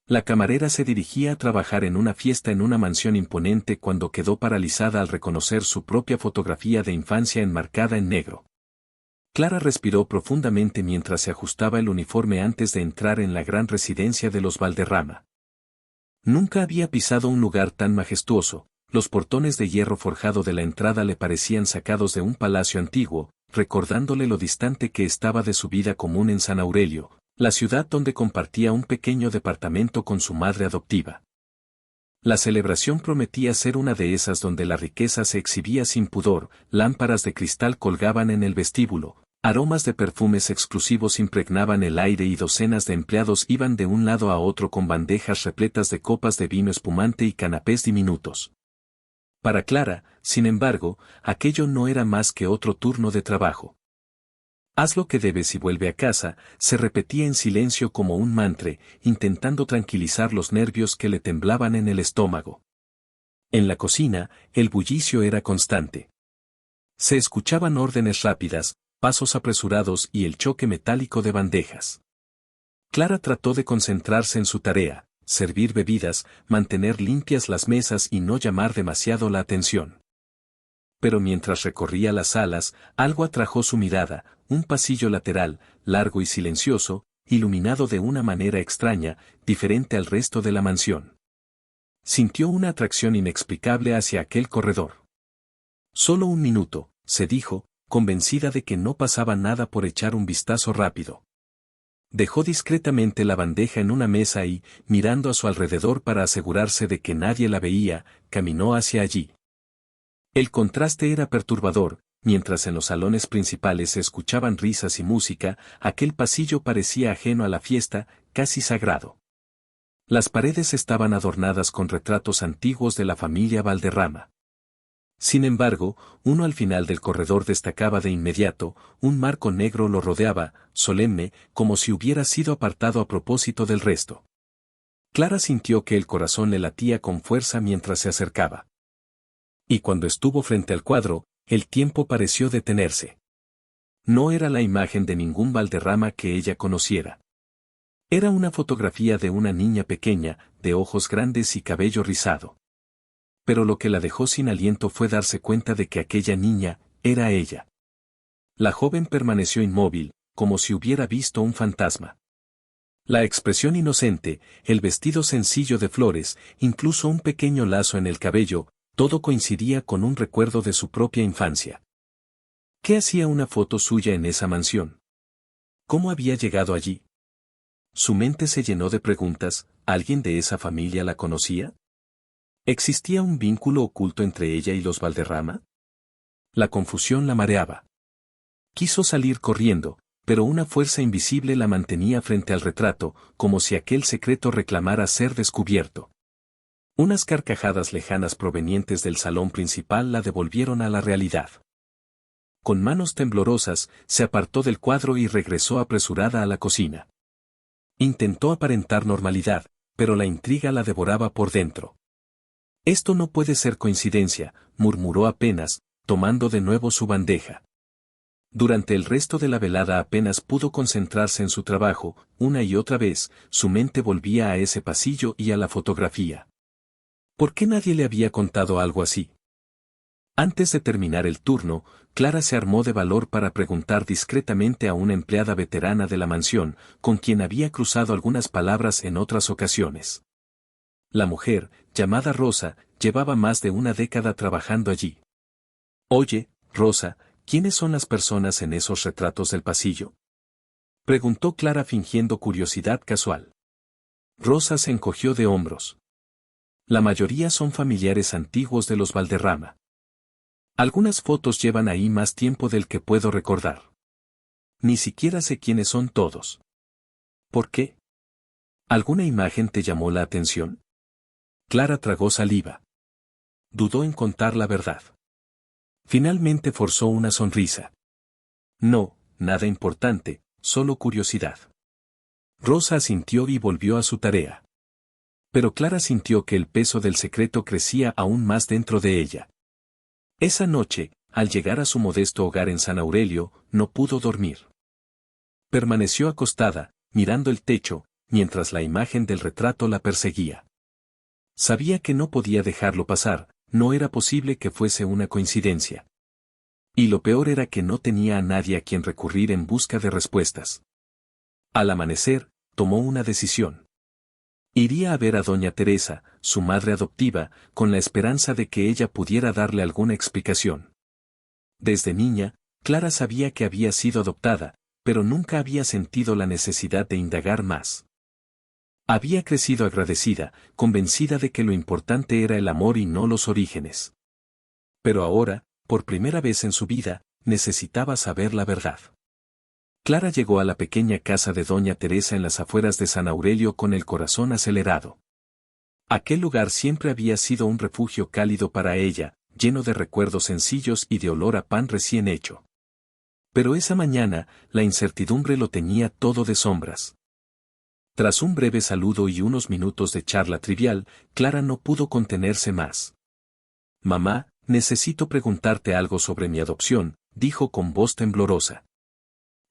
La camarera se dirigía a trabajar en una fiesta en una mansión imponente cuando quedó paralizada al reconocer su propia fotografía de infancia enmarcada en negro. Clara respiró profundamente mientras se ajustaba el uniforme antes de entrar en la gran residencia de los Valderrama. Nunca había pisado un lugar tan majestuoso, los portones de hierro forjado de la entrada le parecían sacados de un palacio antiguo, recordándole lo distante que estaba de su vida común en San Aurelio, la ciudad donde compartía un pequeño departamento con su madre adoptiva. La celebración prometía ser una de esas donde la riqueza se exhibía sin pudor, lámparas de cristal colgaban en el vestíbulo, aromas de perfumes exclusivos impregnaban el aire y docenas de empleados iban de un lado a otro con bandejas repletas de copas de vino espumante y canapés diminutos. Para Clara, sin embargo, aquello no era más que otro turno de trabajo. Haz lo que debes y vuelve a casa, se repetía en silencio como un mantra, intentando tranquilizar los nervios que le temblaban en el estómago. En la cocina, el bullicio era constante. Se escuchaban órdenes rápidas, pasos apresurados y el choque metálico de bandejas. Clara trató de concentrarse en su tarea, servir bebidas, mantener limpias las mesas y no llamar demasiado la atención. Pero mientras recorría las salas, algo atrajo su mirada, un pasillo lateral, largo y silencioso, iluminado de una manera extraña, diferente al resto de la mansión. Sintió una atracción inexplicable hacia aquel corredor. Solo un minuto, se dijo, convencida de que no pasaba nada por echar un vistazo rápido. Dejó discretamente la bandeja en una mesa y, mirando a su alrededor para asegurarse de que nadie la veía, caminó hacia allí. El contraste era perturbador, mientras en los salones principales se escuchaban risas y música, aquel pasillo parecía ajeno a la fiesta, casi sagrado. Las paredes estaban adornadas con retratos antiguos de la familia Valderrama. Sin embargo, uno al final del corredor destacaba de inmediato, un marco negro lo rodeaba, solemne, como si hubiera sido apartado a propósito del resto. Clara sintió que el corazón le latía con fuerza mientras se acercaba. Y cuando estuvo frente al cuadro, el tiempo pareció detenerse. No era la imagen de ningún Valderrama que ella conociera. Era una fotografía de una niña pequeña, de ojos grandes y cabello rizado. Pero lo que la dejó sin aliento fue darse cuenta de que aquella niña era ella. La joven permaneció inmóvil, como si hubiera visto un fantasma. La expresión inocente, el vestido sencillo de flores, incluso un pequeño lazo en el cabello, todo coincidía con un recuerdo de su propia infancia. ¿Qué hacía una foto suya en esa mansión? ¿Cómo había llegado allí? Su mente se llenó de preguntas. ¿Alguien de esa familia la conocía? ¿Existía un vínculo oculto entre ella y los Valderrama? La confusión la mareaba. Quiso salir corriendo, pero una fuerza invisible la mantenía frente al retrato, como si aquel secreto reclamara ser descubierto. Unas carcajadas lejanas provenientes del salón principal la devolvieron a la realidad. Con manos temblorosas, se apartó del cuadro y regresó apresurada a la cocina. Intentó aparentar normalidad, pero la intriga la devoraba por dentro. Esto no puede ser coincidencia, murmuró apenas, tomando de nuevo su bandeja. Durante el resto de la velada apenas pudo concentrarse en su trabajo, una y otra vez, su mente volvía a ese pasillo y a la fotografía. ¿Por qué nadie le había contado algo así? Antes de terminar el turno, Clara se armó de valor para preguntar discretamente a una empleada veterana de la mansión, con quien había cruzado algunas palabras en otras ocasiones. La mujer, llamada Rosa, llevaba más de una década trabajando allí. Oye, Rosa, ¿quiénes son las personas en esos retratos del pasillo? Preguntó Clara fingiendo curiosidad casual. Rosa se encogió de hombros. La mayoría son familiares antiguos de los Valderrama. Algunas fotos llevan ahí más tiempo del que puedo recordar. Ni siquiera sé quiénes son todos. ¿Por qué? ¿Alguna imagen te llamó la atención? Clara tragó saliva. Dudó en contar la verdad. Finalmente forzó una sonrisa. No, nada importante, solo curiosidad. Rosa asintió y volvió a su tarea. Pero Clara sintió que el peso del secreto crecía aún más dentro de ella. Esa noche, al llegar a su modesto hogar en San Aurelio, no pudo dormir. Permaneció acostada, mirando el techo, mientras la imagen del retrato la perseguía. Sabía que no podía dejarlo pasar, no era posible que fuese una coincidencia. Y lo peor era que no tenía a nadie a quien recurrir en busca de respuestas. Al amanecer, tomó una decisión. Iría a ver a doña Teresa, su madre adoptiva, con la esperanza de que ella pudiera darle alguna explicación. Desde niña, Clara sabía que había sido adoptada, pero nunca había sentido la necesidad de indagar más. Había crecido agradecida, convencida de que lo importante era el amor y no los orígenes. Pero ahora, por primera vez en su vida, necesitaba saber la verdad. Clara llegó a la pequeña casa de doña Teresa en las afueras de San Aurelio con el corazón acelerado. Aquel lugar siempre había sido un refugio cálido para ella, lleno de recuerdos sencillos y de olor a pan recién hecho. Pero esa mañana, la incertidumbre lo teñía todo de sombras. Tras un breve saludo y unos minutos de charla trivial, Clara no pudo contenerse más. «Mamá, necesito preguntarte algo sobre mi adopción», dijo con voz temblorosa.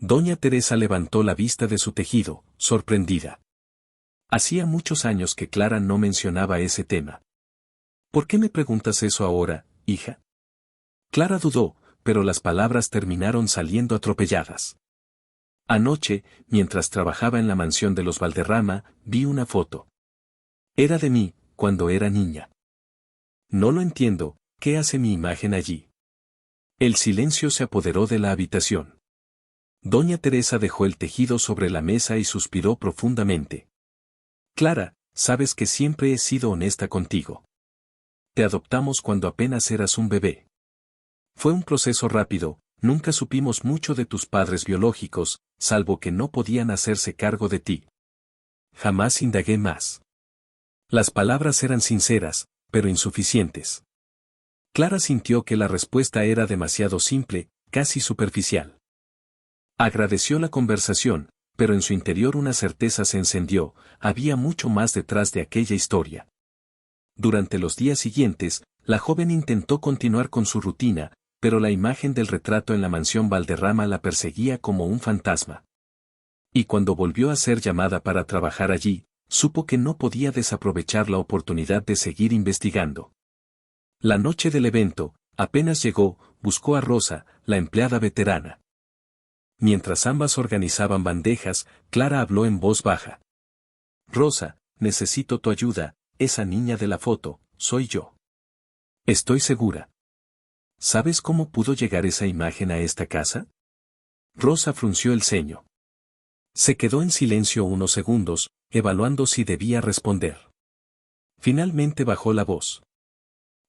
Doña Teresa levantó la vista de su tejido, sorprendida. Hacía muchos años que Clara no mencionaba ese tema. «¿Por qué me preguntas eso ahora, hija?» Clara dudó, pero las palabras terminaron saliendo atropelladas. «Anoche, mientras trabajaba en la mansión de los Valderrama, vi una foto. Era de mí, cuando era niña. No lo entiendo, ¿qué hace mi imagen allí?» El silencio se apoderó de la habitación. Doña Teresa dejó el tejido sobre la mesa y suspiró profundamente. «Clara, sabes que siempre he sido honesta contigo. Te adoptamos cuando apenas eras un bebé. Fue un proceso rápido, nunca supimos mucho de tus padres biológicos, salvo que no podían hacerse cargo de ti. Jamás indagué más». Las palabras eran sinceras, pero insuficientes. Clara sintió que la respuesta era demasiado simple, casi superficial. Agradeció la conversación, pero en su interior una certeza se encendió, había mucho más detrás de aquella historia. Durante los días siguientes, la joven intentó continuar con su rutina, pero la imagen del retrato en la mansión Valderrama la perseguía como un fantasma. Y cuando volvió a ser llamada para trabajar allí, supo que no podía desaprovechar la oportunidad de seguir investigando. La noche del evento, apenas llegó, buscó a Rosa, la empleada veterana. Mientras ambas organizaban bandejas, Clara habló en voz baja. «Rosa, necesito tu ayuda, esa niña de la foto, soy yo. Estoy segura. ¿Sabes cómo pudo llegar esa imagen a esta casa?» Rosa frunció el ceño. Se quedó en silencio unos segundos, evaluando si debía responder. Finalmente bajó la voz.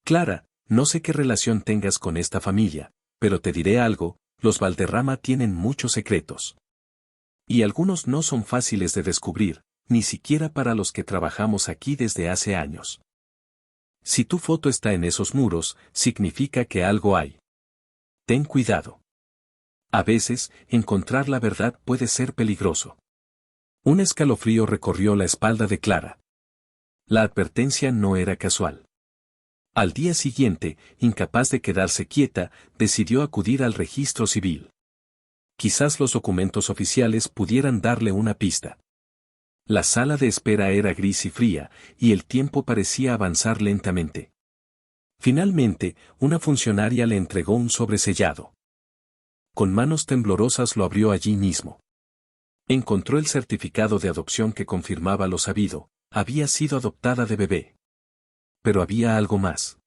«Clara, no sé qué relación tengas con esta familia, pero te diré algo, los Valderrama tienen muchos secretos. Y algunos no son fáciles de descubrir, ni siquiera para los que trabajamos aquí desde hace años. Si tu foto está en esos muros, significa que algo hay. Ten cuidado. A veces, encontrar la verdad puede ser peligroso». Un escalofrío recorrió la espalda de Clara. La advertencia no era casual. Al día siguiente, incapaz de quedarse quieta, decidió acudir al registro civil. Quizás los documentos oficiales pudieran darle una pista. La sala de espera era gris y fría, y el tiempo parecía avanzar lentamente. Finalmente, una funcionaria le entregó un sobresellado. Con manos temblorosas lo abrió allí mismo. Encontró el certificado de adopción que confirmaba lo sabido, había sido adoptada de bebé. Pero había algo más.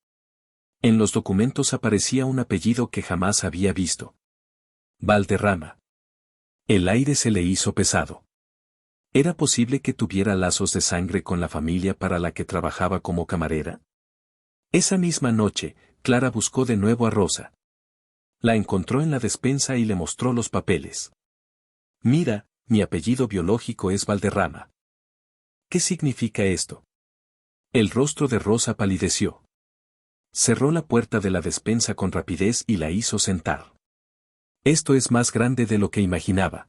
En los documentos aparecía un apellido que jamás había visto. Valderrama. El aire se le hizo pesado. ¿Era posible que tuviera lazos de sangre con la familia para la que trabajaba como camarera? Esa misma noche, Clara buscó de nuevo a Rosa. La encontró en la despensa y le mostró los papeles. «Mira, mi apellido biológico es Valderrama». «¿Qué significa esto?» El rostro de Rosa palideció. Cerró la puerta de la despensa con rapidez y la hizo sentar. «Esto es más grande de lo que imaginaba.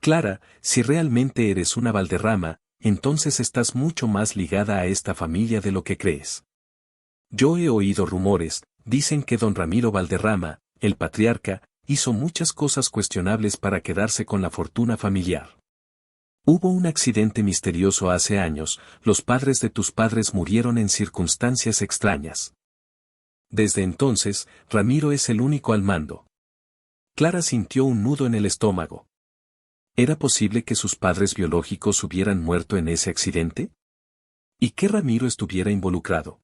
Clara, si realmente eres una Valderrama, entonces estás mucho más ligada a esta familia de lo que crees. Yo he oído rumores, dicen que don Ramiro Valderrama, el patriarca, hizo muchas cosas cuestionables para quedarse con la fortuna familiar. Hubo un accidente misterioso hace años, los padres de tus padres murieron en circunstancias extrañas. Desde entonces, Ramiro es el único al mando. Clara sintió un nudo en el estómago. ¿Era posible que sus padres biológicos hubieran muerto en ese accidente? ¿Y que Ramiro estuviera involucrado?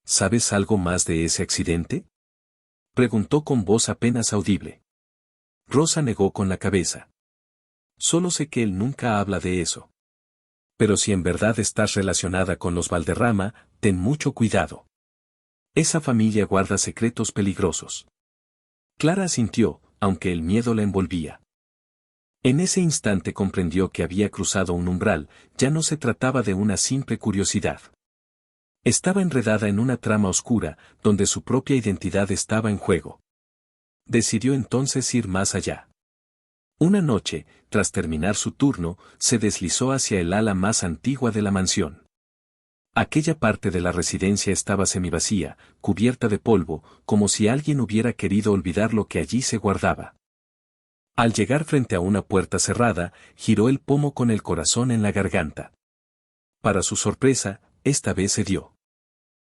¿Sabes algo más de ese accidente?, preguntó con voz apenas audible. Rosa negó con la cabeza. Solo sé que él nunca habla de eso. Pero si en verdad estás relacionada con los Valderrama, ten mucho cuidado. Esa familia guarda secretos peligrosos. Clara asintió, aunque el miedo la envolvía. En ese instante comprendió que había cruzado un umbral, ya no se trataba de una simple curiosidad. Estaba enredada en una trama oscura, donde su propia identidad estaba en juego. Decidió entonces ir más allá. Una noche, tras terminar su turno, se deslizó hacia el ala más antigua de la mansión. Aquella parte de la residencia estaba semivacía, cubierta de polvo, como si alguien hubiera querido olvidar lo que allí se guardaba. Al llegar frente a una puerta cerrada, giró el pomo con el corazón en la garganta. Para su sorpresa, esta vez se dio.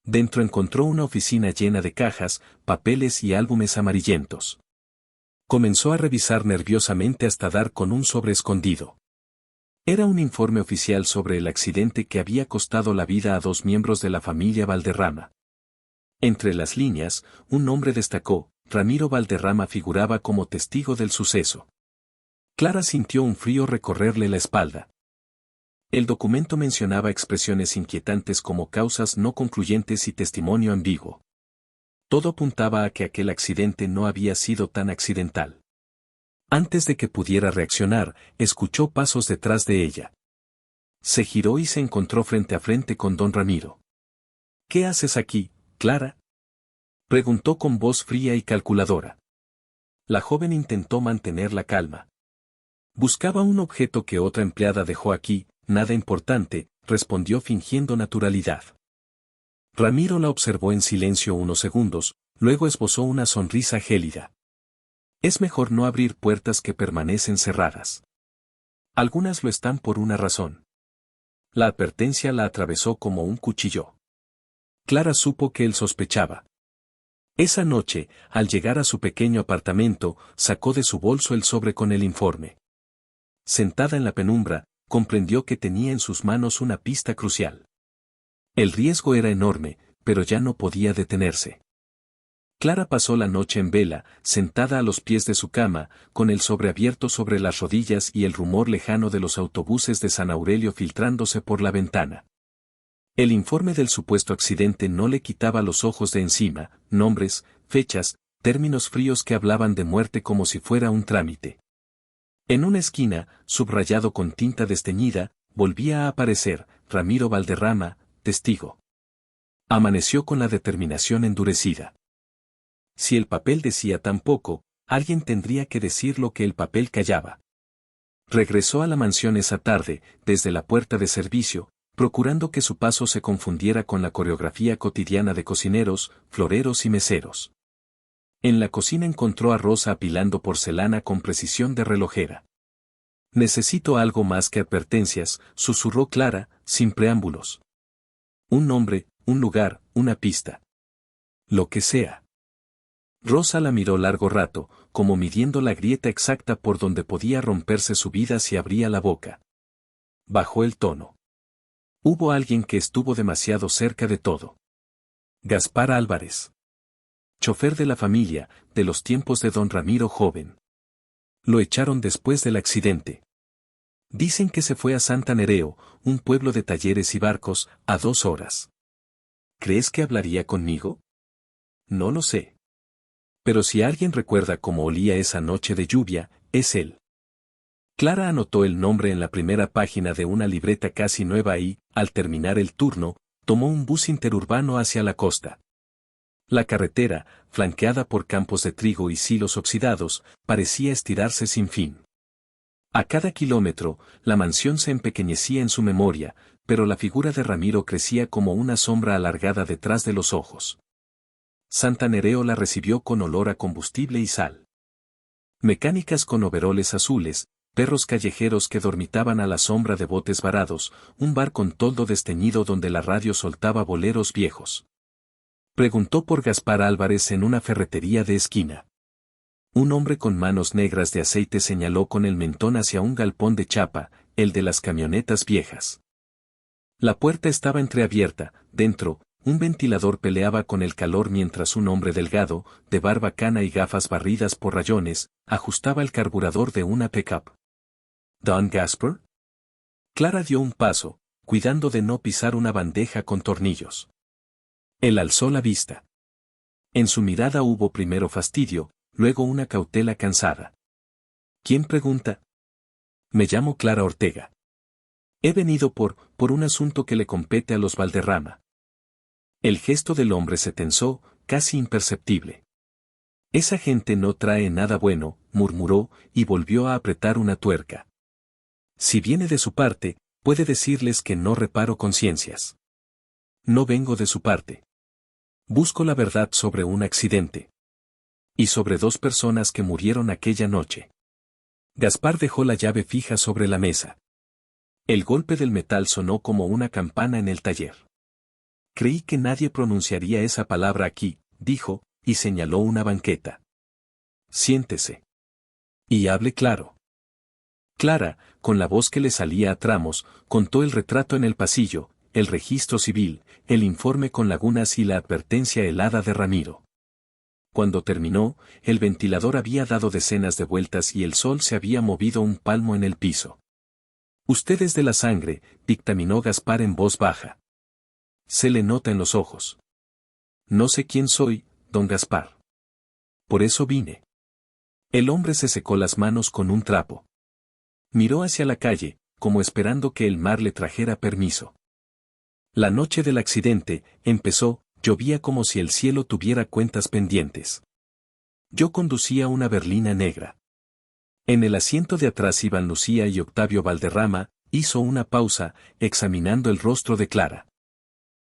Dentro encontró una oficina llena de cajas, papeles y álbumes amarillentos. Comenzó a revisar nerviosamente hasta dar con un sobre escondido. Era un informe oficial sobre el accidente que había costado la vida a 2 miembros de la familia Valderrama. Entre las líneas, un nombre destacó: Ramiro Valderrama figuraba como testigo del suceso. Clara sintió un frío recorrerle la espalda. El documento mencionaba expresiones inquietantes como causas no concluyentes y testimonio ambiguo. Todo apuntaba a que aquel accidente no había sido tan accidental. Antes de que pudiera reaccionar, escuchó pasos detrás de ella. Se giró y se encontró frente a frente con don Ramiro. ¿Qué haces aquí, Clara?, preguntó con voz fría y calculadora. La joven intentó mantener la calma. Buscaba un objeto que otra empleada dejó aquí, nada importante, respondió fingiendo naturalidad. Ramiro la observó en silencio unos segundos, luego esbozó una sonrisa gélida. Es mejor no abrir puertas que permanecen cerradas. Algunas lo están por una razón. La advertencia la atravesó como un cuchillo. Clara supo que él sospechaba. Esa noche, al llegar a su pequeño apartamento, sacó de su bolso el sobre con el informe. Sentada en la penumbra, comprendió que tenía en sus manos una pista crucial. El riesgo era enorme, pero ya no podía detenerse. Clara pasó la noche en vela, sentada a los pies de su cama, con el sobre abierto sobre las rodillas y el rumor lejano de los autobuses de San Aurelio filtrándose por la ventana. El informe del supuesto accidente no le quitaba los ojos de encima: nombres, fechas, términos fríos que hablaban de muerte como si fuera un trámite. En una esquina, subrayado con tinta desteñida, volvía a aparecer: Ramiro Valderrama, testigo. Amaneció con la determinación endurecida. Si el papel decía tan poco, alguien tendría que decir lo que el papel callaba. Regresó a la mansión esa tarde, desde la puerta de servicio, procurando que su paso se confundiera con la coreografía cotidiana de cocineros, floreros y meseros. En la cocina encontró a Rosa apilando porcelana con precisión de relojera. Necesito algo más que advertencias, susurró Clara, sin preámbulos. Un nombre, un lugar, una pista. Lo que sea. Rosa la miró largo rato, como midiendo la grieta exacta por donde podía romperse su vida si abría la boca. Bajó el tono. Hubo alguien que estuvo demasiado cerca de todo. Gaspar Álvarez. Chofer de la familia, de los tiempos de don Ramiro joven. Lo echaron después del accidente. Dicen que se fue a Santa Nereo, un pueblo de talleres y barcos, a 2 horas. ¿Crees que hablaría conmigo? No lo sé. Pero si alguien recuerda cómo olía esa noche de lluvia, es él. Clara anotó el nombre en la primera página de una libreta casi nueva y, al terminar el turno, tomó un bus interurbano hacia la costa. La carretera, flanqueada por campos de trigo y silos oxidados, parecía estirarse sin fin. A cada kilómetro, la mansión se empequeñecía en su memoria, pero la figura de Ramiro crecía como una sombra alargada detrás de los ojos. Santa Nereo la recibió con olor a combustible y sal. Mecánicas con overoles azules, perros callejeros que dormitaban a la sombra de botes varados, un bar con toldo desteñido donde la radio soltaba boleros viejos. Preguntó por Gaspar Álvarez en una ferretería de esquina. Un hombre con manos negras de aceite señaló con el mentón hacia un galpón de chapa, el de las camionetas viejas. La puerta estaba entreabierta, dentro, un ventilador peleaba con el calor mientras un hombre delgado, de barba cana y gafas barridas por rayones, ajustaba el carburador de una pickup. ¿Don Gaspar? Clara dio un paso, cuidando de no pisar una bandeja con tornillos. Él alzó la vista. En su mirada hubo primero fastidio, luego una cautela cansada. ¿Quién pregunta? Me llamo Clara Ortega. He venido por un asunto que le compete a los Valderrama. El gesto del hombre se tensó, casi imperceptible. Esa gente no trae nada bueno, murmuró, y volvió a apretar una tuerca. Si viene de su parte, puede decirles que no reparo conciencias. No vengo de su parte. Busco la verdad sobre un accidente. Y sobre 2 personas que murieron aquella noche. Gaspar dejó la llave fija sobre la mesa. El golpe del metal sonó como una campana en el taller. Creí que nadie pronunciaría esa palabra aquí, dijo, y señaló una banqueta. Siéntese. Y hable claro. Clara, con la voz que le salía a tramos, contó el retrato en el pasillo, el registro civil, el informe con lagunas y la advertencia helada de Ramiro. Cuando terminó, el ventilador había dado decenas de vueltas y el sol se había movido un palmo en el piso. Usted es de la sangre, dictaminó Gaspar en voz baja. Se le nota en los ojos. No sé quién soy, don Gaspar. Por eso vine. El hombre se secó las manos con un trapo. Miró hacia la calle, como esperando que el mar le trajera permiso. La noche del accidente, empezó, llovía como si el cielo tuviera cuentas pendientes. Yo conducía una berlina negra. En el asiento de atrás iban Lucía y Octavio Valderrama, hizo una pausa, examinando el rostro de Clara.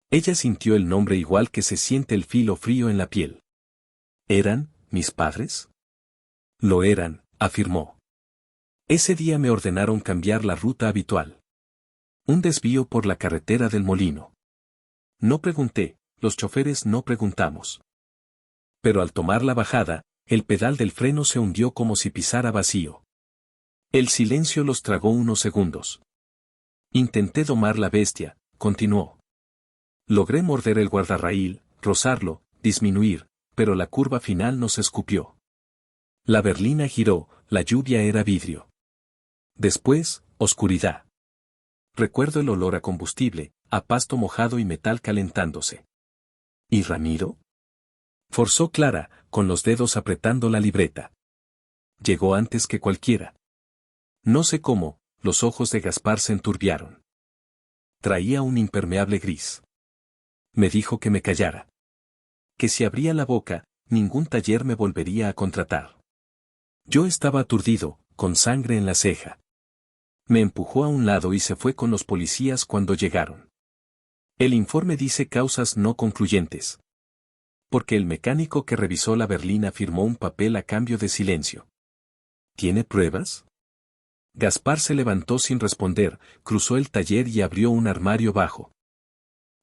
Ella sintió el nombre igual que se siente el filo frío en la piel. ¿Eran mis padres? Lo eran, afirmó. Ese día me ordenaron cambiar la ruta habitual. Un desvío por la carretera del Molino. No pregunté, los choferes no preguntamos. Pero al tomar la bajada, el pedal del freno se hundió como si pisara vacío. El silencio los tragó unos segundos. Intenté domar la bestia, continuó. Logré morder el guardarraíl, rozarlo, disminuir, pero la curva final nos escupió. La berlina giró, la lluvia era vidrio. Después, oscuridad. Recuerdo el olor a combustible, a pasto mojado y metal calentándose. ¿Y Ramiro? Forzó Clara, con los dedos apretando la libreta. Llegó antes que cualquiera. No sé cómo, los ojos de Gaspar se enturbiaron. Traía un impermeable gris. Me dijo que me callara. Que si abría la boca, ningún taller me volvería a contratar. Yo estaba aturdido, con sangre en la ceja. Me empujó a un lado y se fue con los policías cuando llegaron. El informe dice causas no concluyentes. Porque el mecánico que revisó la berlina firmó un papel a cambio de silencio. ¿Tiene pruebas? Gaspar se levantó sin responder, cruzó el taller y abrió un armario bajo.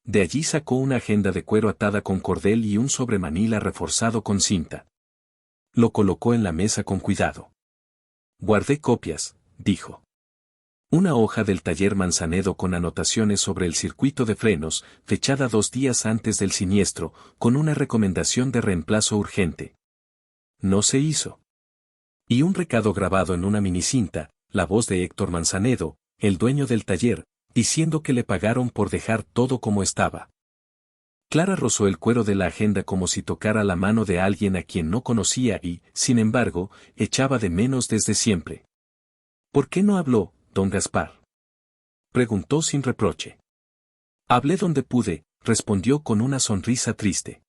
De allí sacó una agenda de cuero atada con cordel y un sobremanila reforzado con cinta. Lo colocó en la mesa con cuidado. Guardé copias, dijo. Una hoja del taller Manzanedo con anotaciones sobre el circuito de frenos, fechada 2 días antes del siniestro, con una recomendación de reemplazo urgente. No se hizo. Y un recado grabado en una minicinta, la voz de Héctor Manzanedo, el dueño del taller, diciendo que le pagaron por dejar todo como estaba. Clara rozó el cuero de la agenda como si tocara la mano de alguien a quien no conocía y, sin embargo, echaba de menos desde siempre. ¿Por qué no habló, don Gaspar? Preguntó sin reproche. Hablé donde pude, respondió con una sonrisa triste.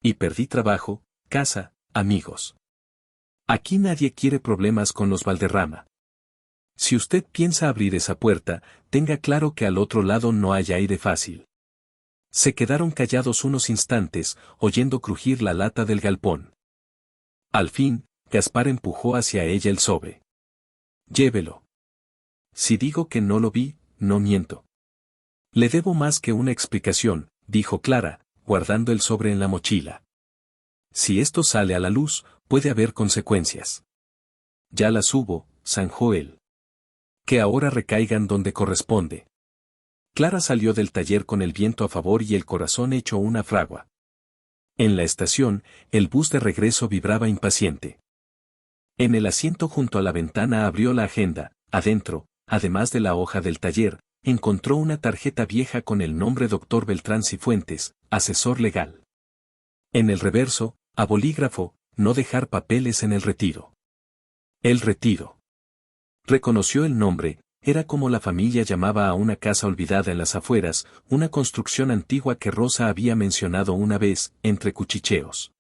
Y perdí trabajo, casa, amigos. Aquí nadie quiere problemas con los Valderrama. Si usted piensa abrir esa puerta, tenga claro que al otro lado no hay aire fácil. Se quedaron callados unos instantes, oyendo crujir la lata del galpón. Al fin, Gaspar empujó hacia ella el sobre. Llévelo. Si digo que no lo vi, no miento. Le debo más que una explicación, dijo Clara, guardando el sobre en la mochila. Si esto sale a la luz, puede haber consecuencias. Ya las hubo, zanjó él. Que ahora recaigan donde corresponde. Clara salió del taller con el viento a favor y el corazón hecho una fragua. En la estación, el bus de regreso vibraba impaciente. En el asiento junto a la ventana abrió la agenda, adentro, además de la hoja del taller, encontró una tarjeta vieja con el nombre Dr. Beltrán Cifuentes, asesor legal. En el reverso, a bolígrafo, no dejar papeles en el retiro. El retiro. Reconoció el nombre, era como la familia llamaba a una casa olvidada en las afueras, una construcción antigua que Rosa había mencionado una vez, entre cuchicheos.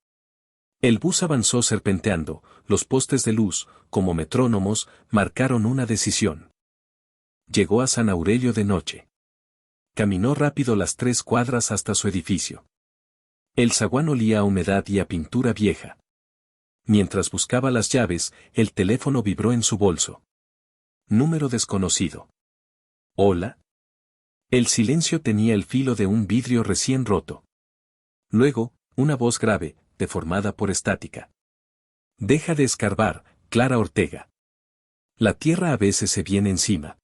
El bus avanzó serpenteando, los postes de luz, como metrónomos, marcaron una decisión. Llegó a San Aurelio de noche. Caminó rápido las 3 cuadras hasta su edificio. El zaguán olía a humedad y a pintura vieja. Mientras buscaba las llaves, el teléfono vibró en su bolso. Número desconocido. ¿Hola? El silencio tenía el filo de un vidrio recién roto. Luego, una voz grave, deformada por estática. Deja de escarbar, Clara Ortega. La tierra a veces se viene encima.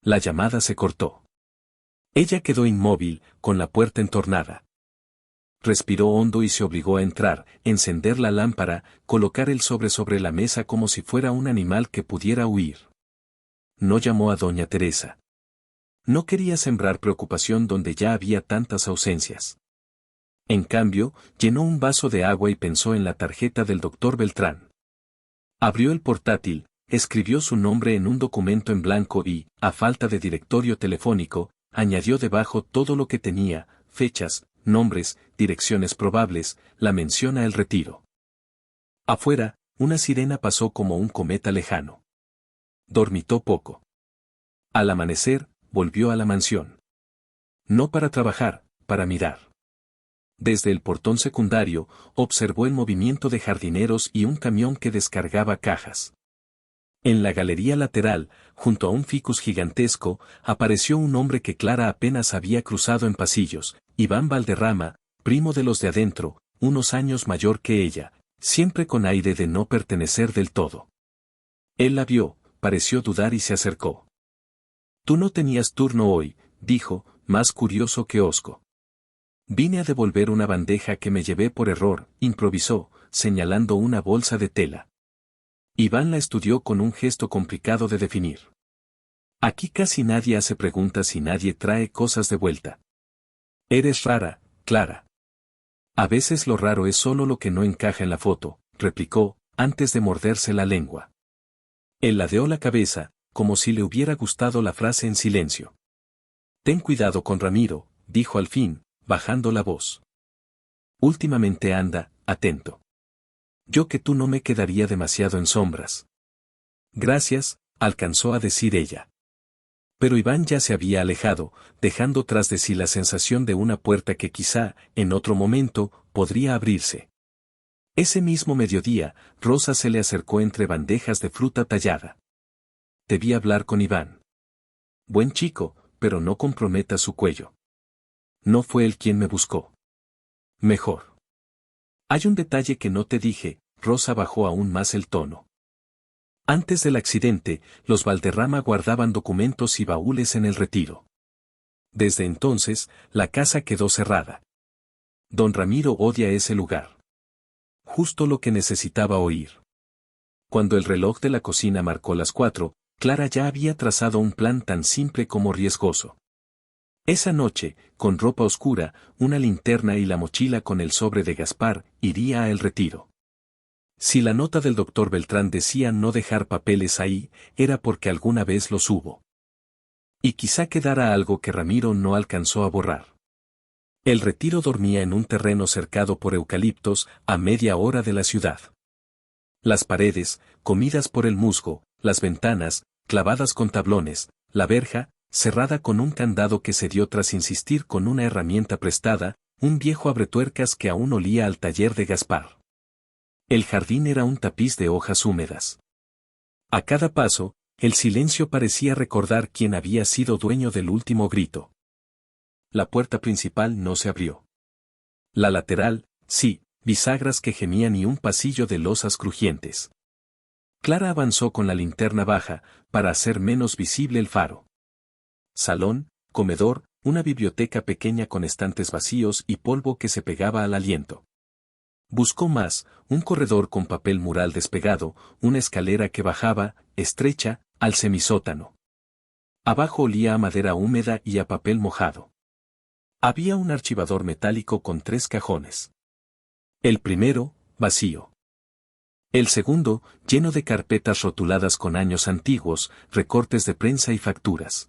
La llamada se cortó. Ella quedó inmóvil, con la puerta entornada. Respiró hondo y se obligó a entrar, encender la lámpara, colocar el sobre la mesa como si fuera un animal que pudiera huir. No llamó a doña Teresa. No quería sembrar preocupación donde ya había tantas ausencias. En cambio, llenó un vaso de agua y pensó en la tarjeta del doctor Beltrán. Abrió el portátil, escribió su nombre en un documento en blanco y, a falta de directorio telefónico, añadió debajo todo lo que tenía, fechas, nombres, direcciones probables, la mención a El Retiro. Afuera, una sirena pasó como un cometa lejano. Dormitó poco. Al amanecer, volvió a la mansión. No para trabajar, para mirar. Desde el portón secundario, observó el movimiento de jardineros y un camión que descargaba cajas. En la galería lateral, junto a un ficus gigantesco, apareció un hombre que Clara apenas había cruzado en pasillos, Iván Valderrama, primo de los de adentro, unos años mayor que ella, siempre con aire de no pertenecer del todo. Él la vio, pareció dudar y se acercó. Tú no tenías turno hoy, dijo, más curioso que hosco. Vine a devolver una bandeja que me llevé por error, improvisó, señalando una bolsa de tela. Iván la estudió con un gesto complicado de definir. Aquí casi nadie hace preguntas y nadie trae cosas de vuelta. Eres rara, Clara. A veces lo raro es solo lo que no encaja en la foto, replicó, antes de morderse la lengua. Él ladeó la cabeza, como si le hubiera gustado la frase en silencio. Ten cuidado con Ramiro, dijo al fin, bajando la voz. Últimamente anda, atento. Yo que tú no me quedaría demasiado en sombras. Gracias, alcanzó a decir ella. Pero Iván ya se había alejado, dejando tras de sí la sensación de una puerta que quizá, en otro momento, podría abrirse. Ese mismo mediodía, Rosa se le acercó entre bandejas de fruta tallada. Debí hablar con Iván. Buen chico, pero no comprometa su cuello. No fue él quien me buscó. Mejor. Hay un detalle que no te dije, Rosa bajó aún más el tono. Antes del accidente, los Valderrama guardaban documentos y baúles en El Retiro. Desde entonces, la casa quedó cerrada. Don Ramiro odia ese lugar. Justo lo que necesitaba oír. Cuando el reloj de la cocina marcó las 4, Clara ya había trazado un plan tan simple como riesgoso. Esa noche, con ropa oscura, una linterna y la mochila con el sobre de Gaspar, iría a El Retiro. Si la nota del doctor Beltrán decía no dejar papeles ahí, era porque alguna vez los hubo. Y quizá quedara algo que Ramiro no alcanzó a borrar. El Retiro dormía en un terreno cercado por eucaliptos, a media hora de la ciudad. Las paredes, comidas por el musgo, las ventanas, clavadas con tablones, la verja, cerrada con un candado que se dio tras insistir con una herramienta prestada, un viejo abretuercas que aún olía al taller de Gaspar. El jardín era un tapiz de hojas húmedas. A cada paso, el silencio parecía recordar quién había sido dueño del último grito. La puerta principal no se abrió. La lateral, sí, bisagras que gemían y un pasillo de losas crujientes. Clara avanzó con la linterna baja, para hacer menos visible el faro. Salón, comedor, una biblioteca pequeña con estantes vacíos y polvo que se pegaba al aliento. Buscó más, un corredor con papel mural despegado, una escalera que bajaba, estrecha, al semisótano. Abajo olía a madera húmeda y a papel mojado. Había un archivador metálico con 3 cajones. El primero, vacío. El segundo, lleno de carpetas rotuladas con años antiguos, recortes de prensa y facturas.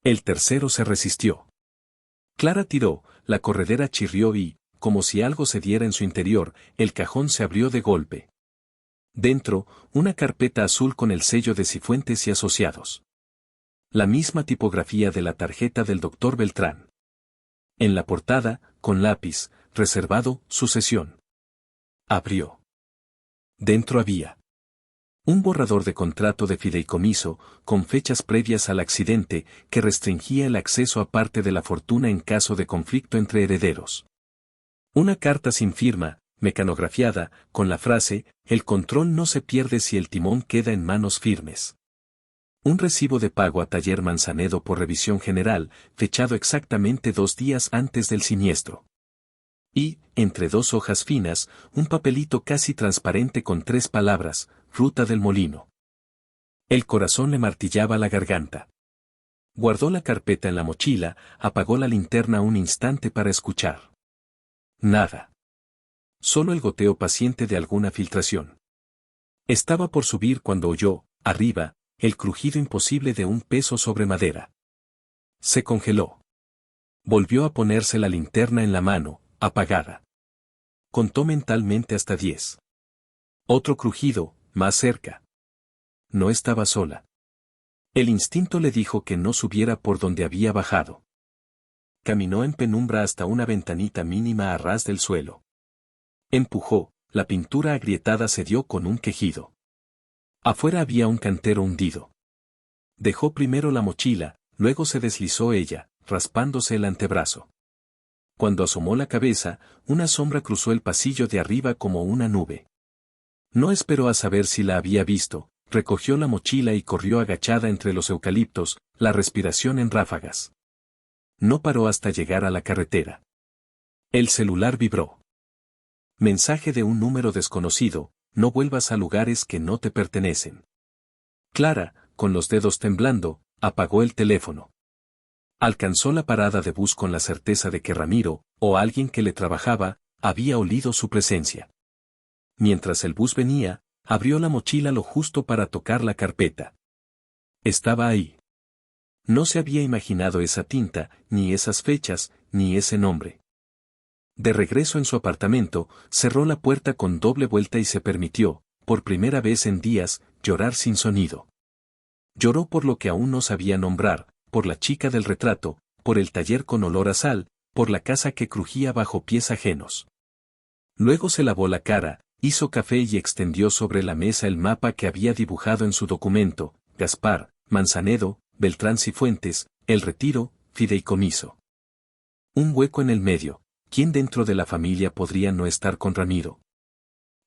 El tercero se resistió. Clara tiró, la corredera chirrió y, como si algo se diera en su interior, el cajón se abrió de golpe. Dentro, una carpeta azul con el sello de Cifuentes y Asociados. La misma tipografía de la tarjeta del doctor Beltrán. En la portada, con lápiz, reservado, sucesión. Abrió. Dentro había un borrador de contrato de fideicomiso, con fechas previas al accidente, que restringía el acceso a parte de la fortuna en caso de conflicto entre herederos. Una carta sin firma, mecanografiada, con la frase, el control no se pierde si el timón queda en manos firmes. Un recibo de pago a Taller Manzanedo por revisión general, fechado exactamente 2 días antes del siniestro. Y, entre 2 hojas finas, un papelito casi transparente con 3 palabras, Ruta del Molino. El corazón le martillaba la garganta. Guardó la carpeta en la mochila, apagó la linterna un instante para escuchar. Nada. Solo el goteo paciente de alguna filtración. Estaba por subir cuando oyó, arriba, el crujido imposible de un peso sobre madera. Se congeló. Volvió a ponerse la linterna en la mano, apagada. Contó mentalmente hasta 10. Otro crujido, más cerca. No estaba sola. El instinto le dijo que no subiera por donde había bajado. Caminó en penumbra hasta una ventanita mínima a ras del suelo. Empujó, la pintura agrietada cedió con un quejido. Afuera había un cantero hundido. Dejó primero la mochila, luego se deslizó ella, raspándose el antebrazo. Cuando asomó la cabeza, una sombra cruzó el pasillo de arriba como una nube. No esperó a saber si la había visto, recogió la mochila y corrió agachada entre los eucaliptos, la respiración en ráfagas. No paró hasta llegar a la carretera. El celular vibró. Mensaje de un número desconocido, no vuelvas a lugares que no te pertenecen. Clara, con los dedos temblando, apagó el teléfono. Alcanzó la parada de bus con la certeza de que Ramiro, o alguien que le trabajaba, había olido su presencia. Mientras el bus venía, abrió la mochila lo justo para tocar la carpeta. Estaba ahí. No se había imaginado esa tinta, ni esas fechas, ni ese nombre. De regreso en su apartamento, cerró la puerta con doble vuelta y se permitió, por primera vez en días, llorar sin sonido. Lloró por lo que aún no sabía nombrar, por la chica del retrato, por el taller con olor a sal, por la casa que crujía bajo pies ajenos. Luego se lavó la cara, hizo café y extendió sobre la mesa el mapa que había dibujado en su documento, Gaspar, Manzanedo, Beltrán Cifuentes, El Retiro, fideicomiso. Un hueco en el medio. ¿Quién dentro de la familia podría no estar con Ramiro?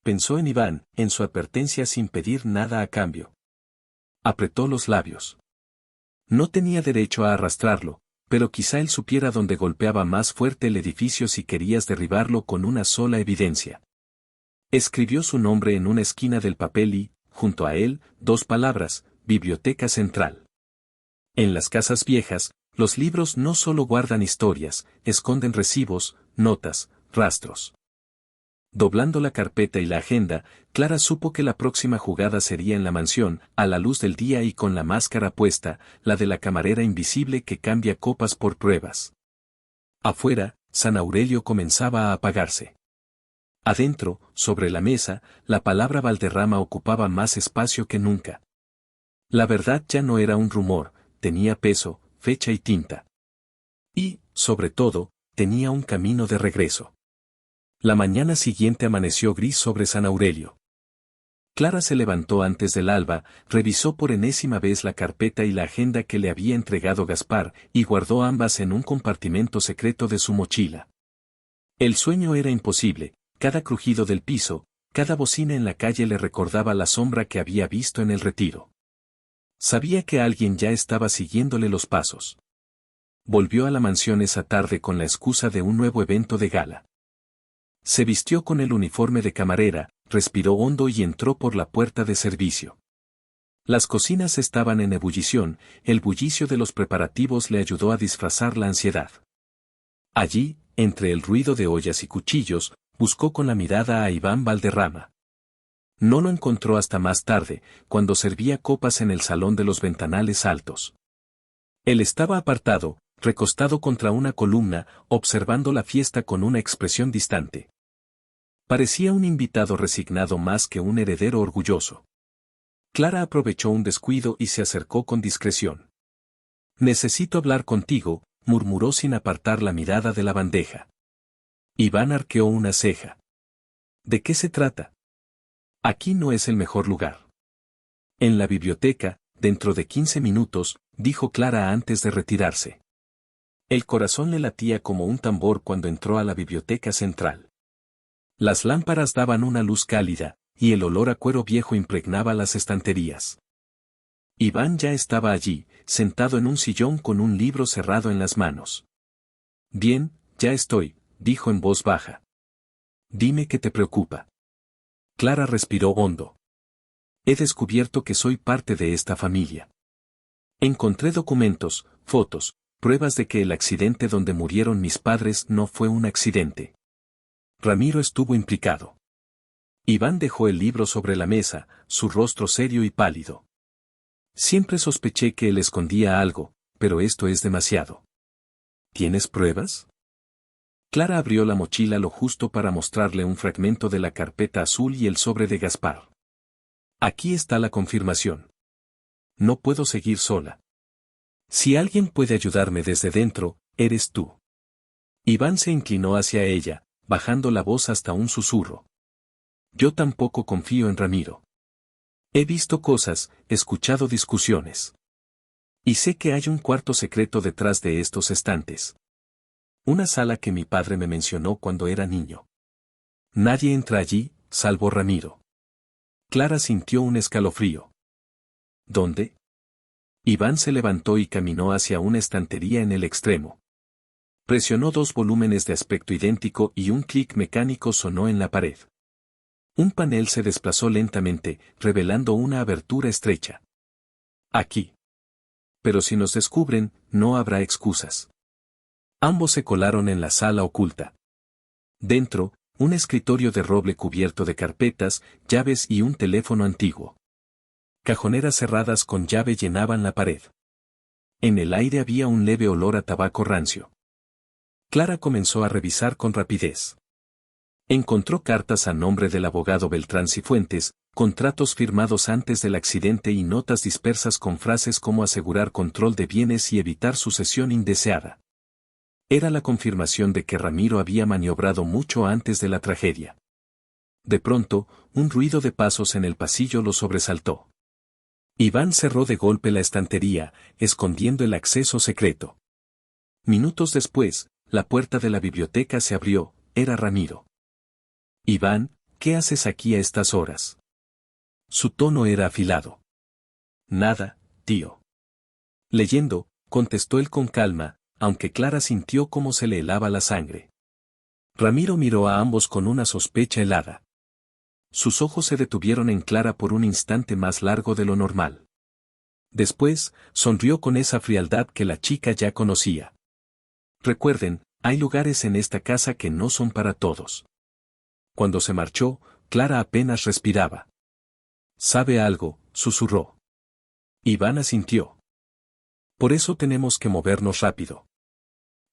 Pensó en Iván, en su advertencia sin pedir nada a cambio. Apretó los labios. No tenía derecho a arrastrarlo, pero quizá él supiera dónde golpeaba más fuerte el edificio si querías derribarlo con una sola evidencia. Escribió su nombre en una esquina del papel y, junto a él, 2 palabras, Biblioteca Central. En las casas viejas, los libros no solo guardan historias, esconden recibos, notas, rastros. Doblando la carpeta y la agenda, Clara supo que la próxima jugada sería en la mansión, a la luz del día y con la máscara puesta, la de la camarera invisible que cambia copas por pruebas. Afuera, San Aurelio comenzaba a apagarse. Adentro, sobre la mesa, la palabra Valderrama ocupaba más espacio que nunca. La verdad ya no era un rumor, tenía peso, fecha y tinta. Y, sobre todo, tenía un camino de regreso. La mañana siguiente amaneció gris sobre San Aurelio. Clara se levantó antes del alba, revisó por enésima vez la carpeta y la agenda que le había entregado Gaspar, y guardó ambas en un compartimento secreto de su mochila. El sueño era imposible, cada crujido del piso, cada bocina en la calle le recordaba la sombra que había visto en el retiro. Sabía que alguien ya estaba siguiéndole los pasos. Volvió a la mansión esa tarde con la excusa de un nuevo evento de gala. Se vistió con el uniforme de camarera, respiró hondo y entró por la puerta de servicio. Las cocinas estaban en ebullición, el bullicio de los preparativos le ayudó a disfrazar la ansiedad. Allí, entre el ruido de ollas y cuchillos, buscó con la mirada a Iván Valderrama. No lo encontró hasta más tarde, cuando servía copas en el salón de los ventanales altos. Él estaba apartado, recostado contra una columna, observando la fiesta con una expresión distante. Parecía un invitado resignado más que un heredero orgulloso. Clara aprovechó un descuido y se acercó con discreción. «Necesito hablar contigo», murmuró sin apartar la mirada de la bandeja. Iván arqueó una ceja. «¿De qué se trata?» «Aquí no es el mejor lugar». «En la biblioteca, dentro de 15 minutos», dijo Clara antes de retirarse. El corazón le latía como un tambor cuando entró a la biblioteca central. Las lámparas daban una luz cálida, y el olor a cuero viejo impregnaba las estanterías. Iván ya estaba allí, sentado en un sillón con un libro cerrado en las manos. «Bien, ya estoy», dijo en voz baja. «Dime qué te preocupa». Clara respiró hondo. «He descubierto que soy parte de esta familia. Encontré documentos, fotos, pruebas de que el accidente donde murieron mis padres no fue un accidente. Ramiro estuvo implicado». Iván dejó el libro sobre la mesa, su rostro serio y pálido. «Siempre sospeché que él escondía algo, pero esto es demasiado». «¿Tienes pruebas?» Clara abrió la mochila lo justo para mostrarle un fragmento de la carpeta azul y el sobre de Gaspar. «Aquí está la confirmación. No puedo seguir sola. Si alguien puede ayudarme desde dentro, eres tú». Iván se inclinó hacia ella, bajando la voz hasta un susurro. «Yo tampoco confío en Ramiro. He visto cosas, escuchado discusiones. Y sé que hay un cuarto secreto detrás de estos estantes. Una sala que mi padre me mencionó cuando era niño. Nadie entra allí, salvo Ramiro». Clara sintió un escalofrío. «¿Dónde?» Iván se levantó y caminó hacia una estantería en el extremo. Presionó 2 volúmenes de aspecto idéntico y un clic mecánico sonó en la pared. Un panel se desplazó lentamente, revelando una abertura estrecha. «Aquí. Pero si nos descubren, no habrá excusas». Ambos se colaron en la sala oculta. Dentro, un escritorio de roble cubierto de carpetas, llaves y un teléfono antiguo. Cajoneras cerradas con llave llenaban la pared. En el aire había un leve olor a tabaco rancio. Clara comenzó a revisar con rapidez. Encontró cartas a nombre del abogado Beltrán Cifuentes, contratos firmados antes del accidente y notas dispersas con frases como asegurar control de bienes y evitar sucesión indeseada. Era la confirmación de que Ramiro había maniobrado mucho antes de la tragedia. De pronto, un ruido de pasos en el pasillo lo sobresaltó. Iván cerró de golpe la estantería, escondiendo el acceso secreto. Minutos después, la puerta de la biblioteca se abrió, era Ramiro. «Iván, ¿qué haces aquí a estas horas?» Su tono era afilado. «Nada, tío». «Leyendo», contestó él con calma, aunque Clara sintió cómo se le helaba la sangre. Ramiro miró a ambos con una sospecha helada. Sus ojos se detuvieron en Clara por un instante más largo de lo normal. Después, sonrió con esa frialdad que la chica ya conocía. «Recuerden, hay lugares en esta casa que no son para todos». Cuando se marchó, Clara apenas respiraba. «¿Sabe algo?», susurró. Iván asintió. «Por eso tenemos que movernos rápido.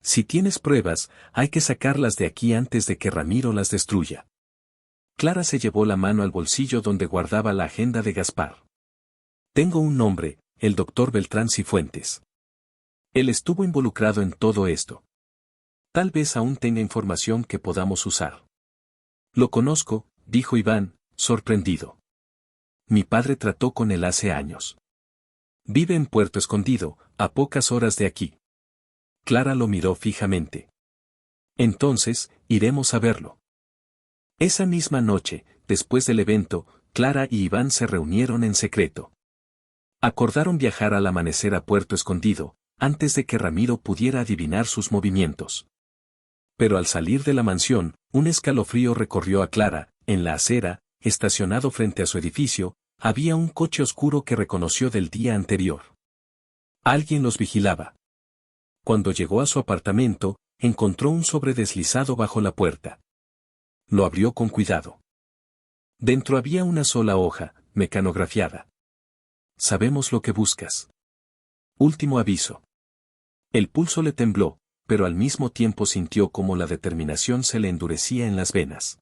Si tienes pruebas, hay que sacarlas de aquí antes de que Ramiro las destruya». Clara se llevó la mano al bolsillo donde guardaba la agenda de Gaspar. «Tengo un nombre, el doctor Beltrán Cifuentes. Él estuvo involucrado en todo esto. Tal vez aún tenga información que podamos usar». «Lo conozco», dijo Iván, sorprendido. Mi padre trató con él hace años. Vive en Puerto Escondido, a pocas horas de aquí. Clara lo miró fijamente. Entonces, iremos a verlo. Esa misma noche, después del evento, Clara y Iván se reunieron en secreto. Acordaron viajar al amanecer a Puerto Escondido, antes de que Ramiro pudiera adivinar sus movimientos. Pero al salir de la mansión, un escalofrío recorrió a Clara. En la acera, estacionado frente a su edificio, había un coche oscuro que reconoció del día anterior. Alguien los vigilaba. Cuando llegó a su apartamento, encontró un sobre deslizado bajo la puerta. Lo abrió con cuidado. Dentro había una sola hoja, mecanografiada. Sabemos lo que buscas. Último aviso. El pulso le tembló, pero al mismo tiempo sintió como la determinación se le endurecía en las venas.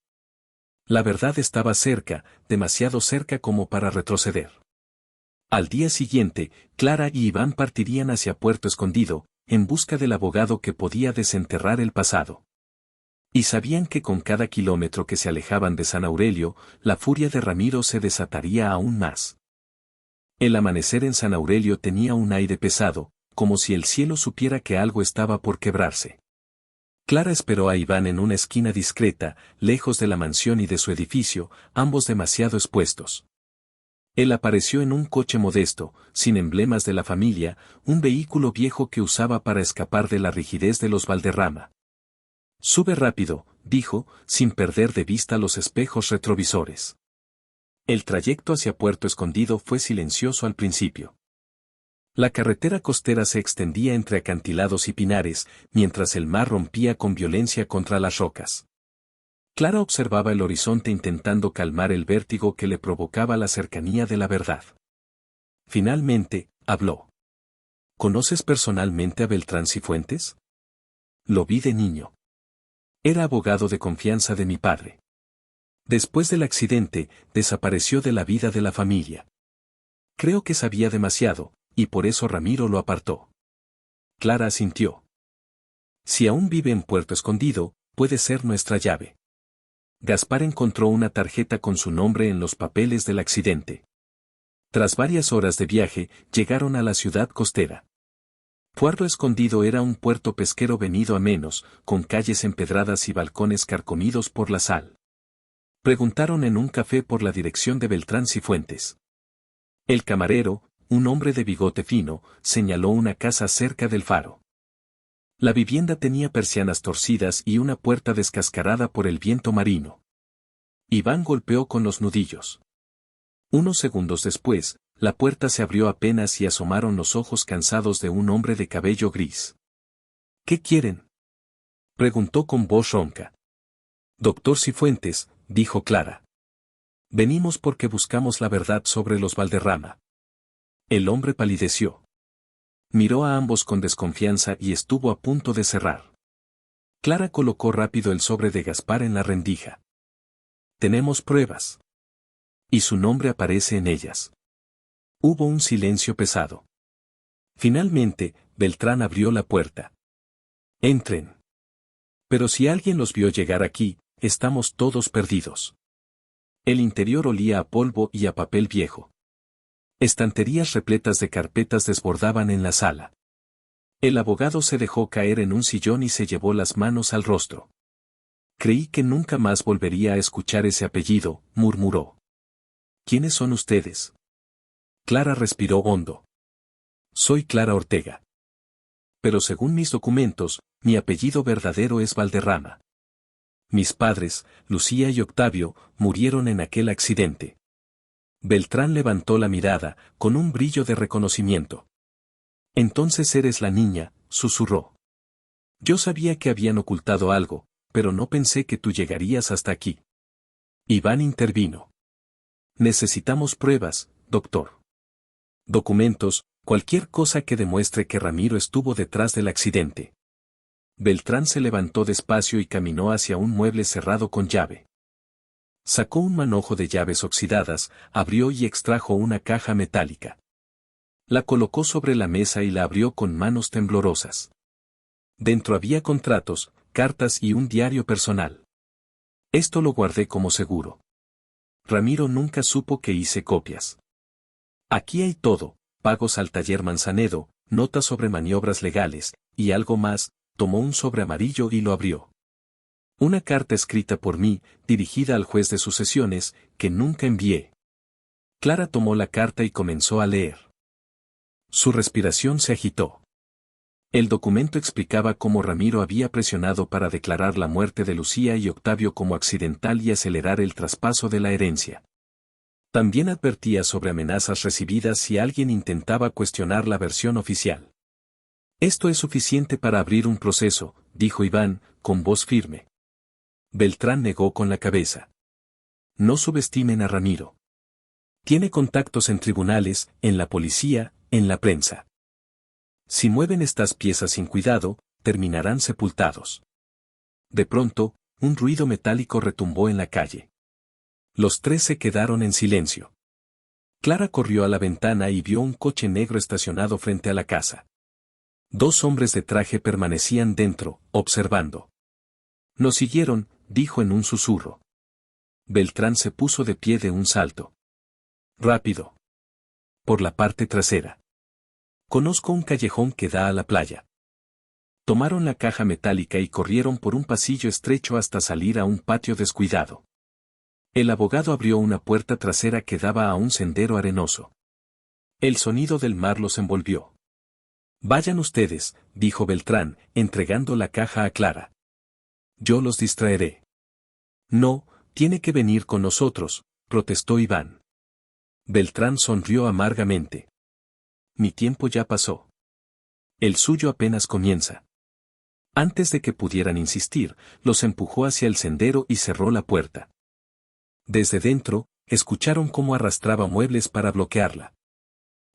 La verdad estaba cerca, demasiado cerca como para retroceder. Al día siguiente, Clara y Iván partirían hacia Puerto Escondido, en busca del abogado que podía desenterrar el pasado. Y sabían que con cada kilómetro que se alejaban de San Aurelio, la furia de Ramiro se desataría aún más. El amanecer en San Aurelio tenía un aire pesado, como si el cielo supiera que algo estaba por quebrarse. Clara esperó a Iván en una esquina discreta, lejos de la mansión y de su edificio, ambos demasiado expuestos. Él apareció en un coche modesto, sin emblemas de la familia, un vehículo viejo que usaba para escapar de la rigidez de los Valderrama. Sube rápido, dijo, sin perder de vista los espejos retrovisores. El trayecto hacia Puerto Escondido fue silencioso al principio. La carretera costera se extendía entre acantilados y pinares, mientras el mar rompía con violencia contra las rocas. Clara observaba el horizonte intentando calmar el vértigo que le provocaba la cercanía de la verdad. Finalmente, habló. ¿Conoces personalmente a Beltrán Cifuentes? Lo vi de niño. Era abogado de confianza de mi padre. Después del accidente, desapareció de la vida de la familia. Creo que sabía demasiado, y por eso Ramiro lo apartó. Clara asintió. Si aún vive en Puerto Escondido, puede ser nuestra llave. Gaspar encontró una tarjeta con su nombre en los papeles del accidente. Tras varias horas de viaje, llegaron a la ciudad costera. Puerto Escondido era un puerto pesquero venido a menos, con calles empedradas y balcones carcomidos por la sal. Preguntaron en un café por la dirección de Beltrán Cifuentes. El camarero, un hombre de bigote fino, señaló una casa cerca del faro. La vivienda tenía persianas torcidas y una puerta descascarada por el viento marino. Iván golpeó con los nudillos. Unos segundos después, la puerta se abrió apenas y asomaron los ojos cansados de un hombre de cabello gris. ¿Qué quieren?, preguntó con voz ronca. Doctor Cifuentes, dijo Clara. Venimos porque buscamos la verdad sobre los Valderrama. El hombre palideció. Miró a ambos con desconfianza y estuvo a punto de cerrar. Clara colocó rápido el sobre de Gaspar en la rendija. Tenemos pruebas. Y su nombre aparece en ellas. Hubo un silencio pesado. Finalmente, Beltrán abrió la puerta. Entren. Pero si alguien los vio llegar aquí, estamos todos perdidos. El interior olía a polvo y a papel viejo. Estanterías repletas de carpetas desbordaban en la sala. El abogado se dejó caer en un sillón y se llevó las manos al rostro. Creí que nunca más volvería a escuchar ese apellido, murmuró. ¿Quiénes son ustedes? Clara respiró hondo. Soy Clara Ortega. Pero según mis documentos, mi apellido verdadero es Valderrama. Mis padres, Lucía y Octavio, murieron en aquel accidente. Beltrán levantó la mirada, con un brillo de reconocimiento. Entonces eres la niña, susurró. Yo sabía que habían ocultado algo, pero no pensé que tú llegarías hasta aquí. Iván intervino. Necesitamos pruebas, doctor. Documentos, cualquier cosa que demuestre que Ramiro estuvo detrás del accidente. Beltrán se levantó despacio y caminó hacia un mueble cerrado con llave. Sacó un manojo de llaves oxidadas, abrió y extrajo una caja metálica. La colocó sobre la mesa y la abrió con manos temblorosas. Dentro había contratos, cartas y un diario personal. Esto lo guardé como seguro. Ramiro nunca supo que hice copias. Aquí hay todo, pagos al taller Manzanedo, notas sobre maniobras legales, y algo más. Tomó un sobre amarillo y lo abrió. Una carta escrita por mí, dirigida al juez de sucesiones, que nunca envié. Clara tomó la carta y comenzó a leer. Su respiración se agitó. El documento explicaba cómo Ramiro había presionado para declarar la muerte de Lucía y Octavio como accidental y acelerar el traspaso de la herencia. También advertía sobre amenazas recibidas si alguien intentaba cuestionar la versión oficial. Esto es suficiente para abrir un proceso, dijo Iván, con voz firme. Beltrán negó con la cabeza. No subestimen a Ramiro. Tiene contactos en tribunales, en la policía, en la prensa. Si mueven estas piezas sin cuidado, terminarán sepultados. De pronto, un ruido metálico retumbó en la calle. Los tres se quedaron en silencio. Clara corrió a la ventana y vio un coche negro estacionado frente a la casa. Dos hombres de traje permanecían dentro, observando. Nos siguieron, dijo en un susurro. Beltrán se puso de pie de un salto. Rápido. Por la parte trasera. Conozco un callejón que da a la playa. Tomaron la caja metálica y corrieron por un pasillo estrecho hasta salir a un patio descuidado. El abogado abrió una puerta trasera que daba a un sendero arenoso. El sonido del mar los envolvió. Vayan ustedes, dijo Beltrán, entregando la caja a Clara. Yo los distraeré. No, tiene que venir con nosotros, protestó Iván. Beltrán sonrió amargamente. Mi tiempo ya pasó. El suyo apenas comienza. Antes de que pudieran insistir, los empujó hacia el sendero y cerró la puerta. Desde dentro, escucharon cómo arrastraba muebles para bloquearla.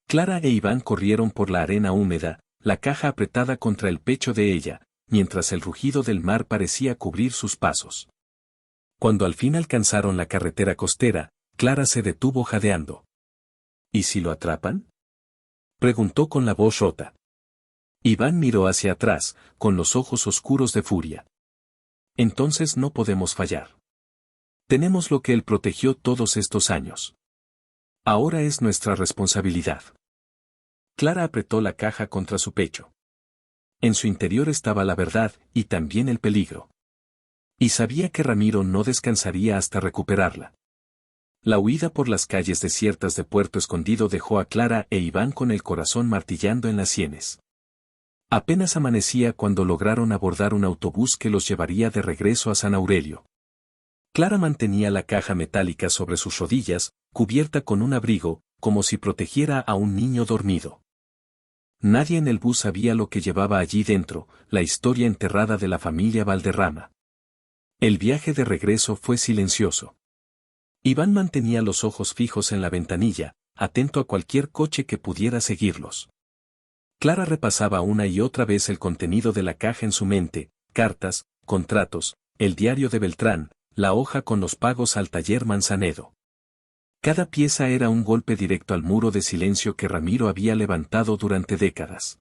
Clara e Iván corrieron por la arena húmeda, la caja apretada contra el pecho de ella, mientras el rugido del mar parecía cubrir sus pasos. Cuando al fin alcanzaron la carretera costera, Clara se detuvo jadeando. ¿Y si lo atrapan?, preguntó con la voz rota. Iván miró hacia atrás, con los ojos oscuros de furia. Entonces no podemos fallar. Tenemos lo que él protegió todos estos años. Ahora es nuestra responsabilidad. Clara apretó la caja contra su pecho. En su interior estaba la verdad, y también el peligro. Y sabía que Ramiro no descansaría hasta recuperarla. La huida por las calles desiertas de Puerto Escondido dejó a Clara e Iván con el corazón martillando en las sienes. Apenas amanecía cuando lograron abordar un autobús que los llevaría de regreso a San Aurelio. Clara mantenía la caja metálica sobre sus rodillas, cubierta con un abrigo, como si protegiera a un niño dormido. Nadie en el bus sabía lo que llevaba allí dentro, la historia enterrada de la familia Valderrama. El viaje de regreso fue silencioso. Iván mantenía los ojos fijos en la ventanilla, atento a cualquier coche que pudiera seguirlos. Clara repasaba una y otra vez el contenido de la caja en su mente: cartas, contratos, el diario de Beltrán, la hoja con los pagos al taller Manzanedo. Cada pieza era un golpe directo al muro de silencio que Ramiro había levantado durante décadas.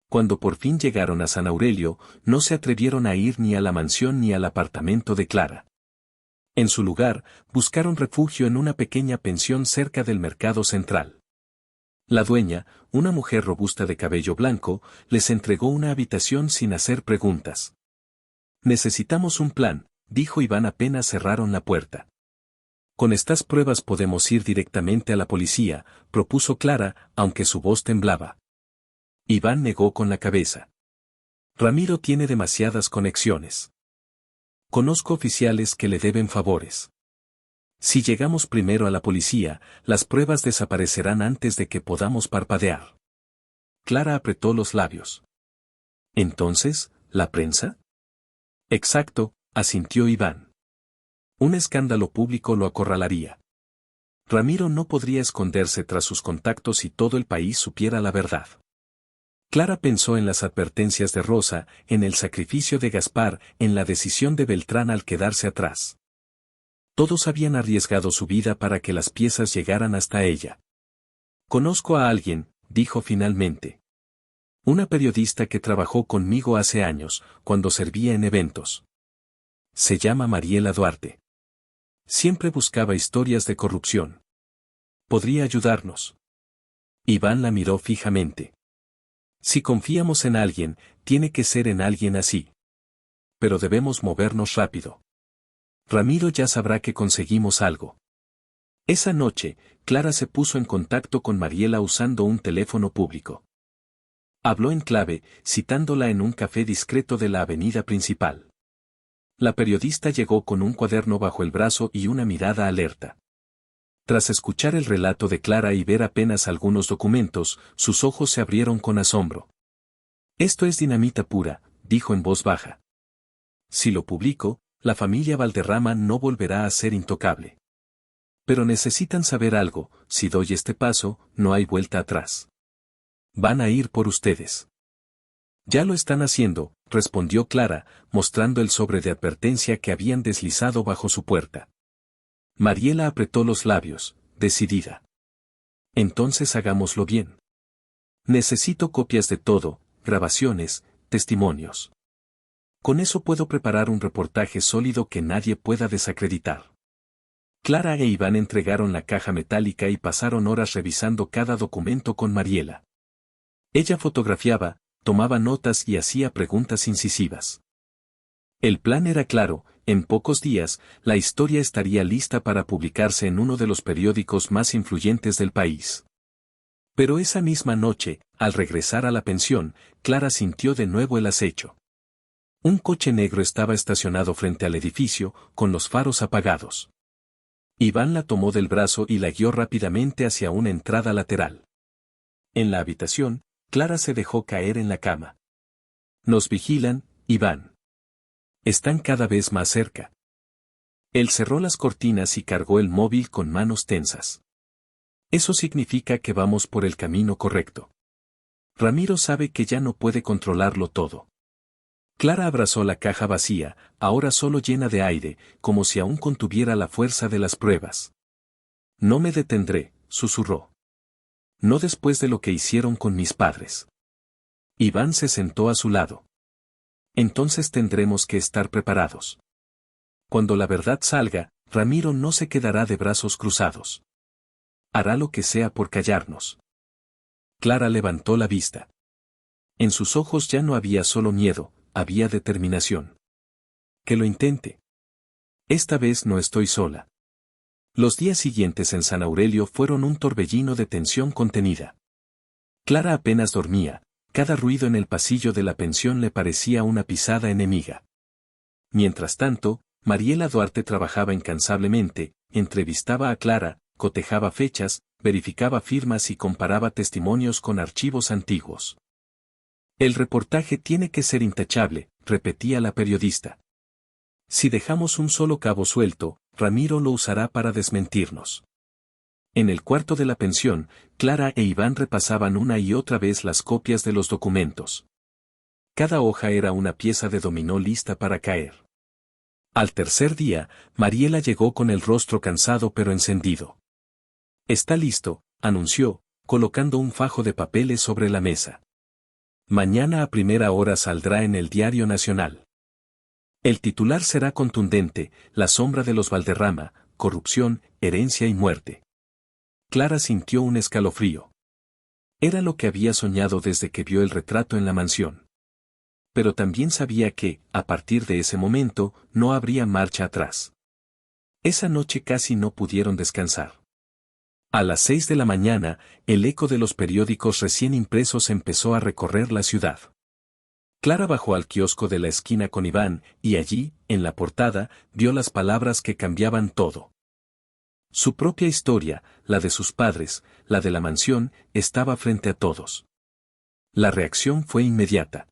Cuando por fin llegaron a San Aurelio, no se atrevieron a ir ni a la mansión ni al apartamento de Clara. En su lugar, buscaron refugio en una pequeña pensión cerca del mercado central. La dueña, una mujer robusta de cabello blanco, les entregó una habitación sin hacer preguntas. Necesitamos un plan, dijo Iván apenas cerraron la puerta. Con estas pruebas podemos ir directamente a la policía, propuso Clara, aunque su voz temblaba. Iván negó con la cabeza. Ramiro tiene demasiadas conexiones. Conozco oficiales que le deben favores. Si llegamos primero a la policía, las pruebas desaparecerán antes de que podamos parpadear. Clara apretó los labios. ¿Entonces, la prensa? Exacto, asintió Iván. Un escándalo público lo acorralaría. Ramiro no podría esconderse tras sus contactos si todo el país supiera la verdad. Clara pensó en las advertencias de Rosa, en el sacrificio de Gaspar, en la decisión de Beltrán al quedarse atrás. Todos habían arriesgado su vida para que las piezas llegaran hasta ella. Conozco a alguien, dijo finalmente. Una periodista que trabajó conmigo hace años, cuando servía en eventos. Se llama Mariela Duarte. Siempre buscaba historias de corrupción. ¿Podría ayudarnos? Iván la miró fijamente. Si confiamos en alguien, tiene que ser en alguien así. Pero debemos movernos rápido. Ramiro ya sabrá que conseguimos algo. Esa noche, Clara se puso en contacto con Mariela usando un teléfono público. Habló en clave, citándola en un café discreto de la avenida principal. La periodista llegó con un cuaderno bajo el brazo y una mirada alerta. Tras escuchar el relato de Clara y ver apenas algunos documentos, sus ojos se abrieron con asombro. Esto es dinamita pura, dijo en voz baja. Si lo publico, la familia Valderrama no volverá a ser intocable. Pero necesitan saber algo, si doy este paso, no hay vuelta atrás. Van a ir por ustedes. Ya lo están haciendo, respondió Clara, mostrando el sobre de advertencia que habían deslizado bajo su puerta. Mariela apretó los labios, decidida. Entonces hagámoslo bien. Necesito copias de todo, grabaciones, testimonios. Con eso puedo preparar un reportaje sólido que nadie pueda desacreditar. Clara e Iván entregaron la caja metálica y pasaron horas revisando cada documento con Mariela. Ella fotografiaba, tomaba notas y hacía preguntas incisivas. El plan era claro, en pocos días, la historia estaría lista para publicarse en uno de los periódicos más influyentes del país. Pero esa misma noche, al regresar a la pensión, Clara sintió de nuevo el acecho. Un coche negro estaba estacionado frente al edificio, con los faros apagados. Iván la tomó del brazo y la guió rápidamente hacia una entrada lateral. En la habitación, Clara se dejó caer en la cama. Nos vigilan, Iván. Están cada vez más cerca. Él cerró las cortinas y cargó el móvil con manos tensas. Eso significa que vamos por el camino correcto. Ramiro sabe que ya no puede controlarlo todo. Clara abrazó la caja vacía, ahora solo llena de aire, como si aún contuviera la fuerza de las pruebas. No me detendré, susurró. No después de lo que hicieron con mis padres. Iván se sentó a su lado. Entonces tendremos que estar preparados. Cuando la verdad salga, Ramiro no se quedará de brazos cruzados. Hará lo que sea por callarnos. Clara levantó la vista. En sus ojos ya no había solo miedo, había determinación. Que lo intente. Esta vez no estoy sola. Los días siguientes en San Aurelio fueron un torbellino de tensión contenida. Clara apenas dormía, cada ruido en el pasillo de la pensión le parecía una pisada enemiga. Mientras tanto, Mariela Duarte trabajaba incansablemente, entrevistaba a Clara, cotejaba fechas, verificaba firmas y comparaba testimonios con archivos antiguos. El reportaje tiene que ser intachable, repetía la periodista. Si dejamos un solo cabo suelto, Ramiro lo usará para desmentirnos. En el cuarto de la pensión, Clara e Iván repasaban una y otra vez las copias de los documentos. Cada hoja era una pieza de dominó lista para caer. Al tercer día, Mariela llegó con el rostro cansado pero encendido. Está listo, anunció, colocando un fajo de papeles sobre la mesa. Mañana a primera hora saldrá en el Diario Nacional. El titular será contundente, la sombra de los Valderrama, corrupción, herencia y muerte. Clara sintió un escalofrío. Era lo que había soñado desde que vio el retrato en la mansión. Pero también sabía que, a partir de ese momento, no habría marcha atrás. Esa noche casi no pudieron descansar. A las 6 de la mañana, el eco de los periódicos recién impresos empezó a recorrer la ciudad. Clara bajó al kiosco de la esquina con Iván, y allí, en la portada, vio las palabras que cambiaban todo. Su propia historia, la de sus padres, la de la mansión, estaba frente a todos. La reacción fue inmediata.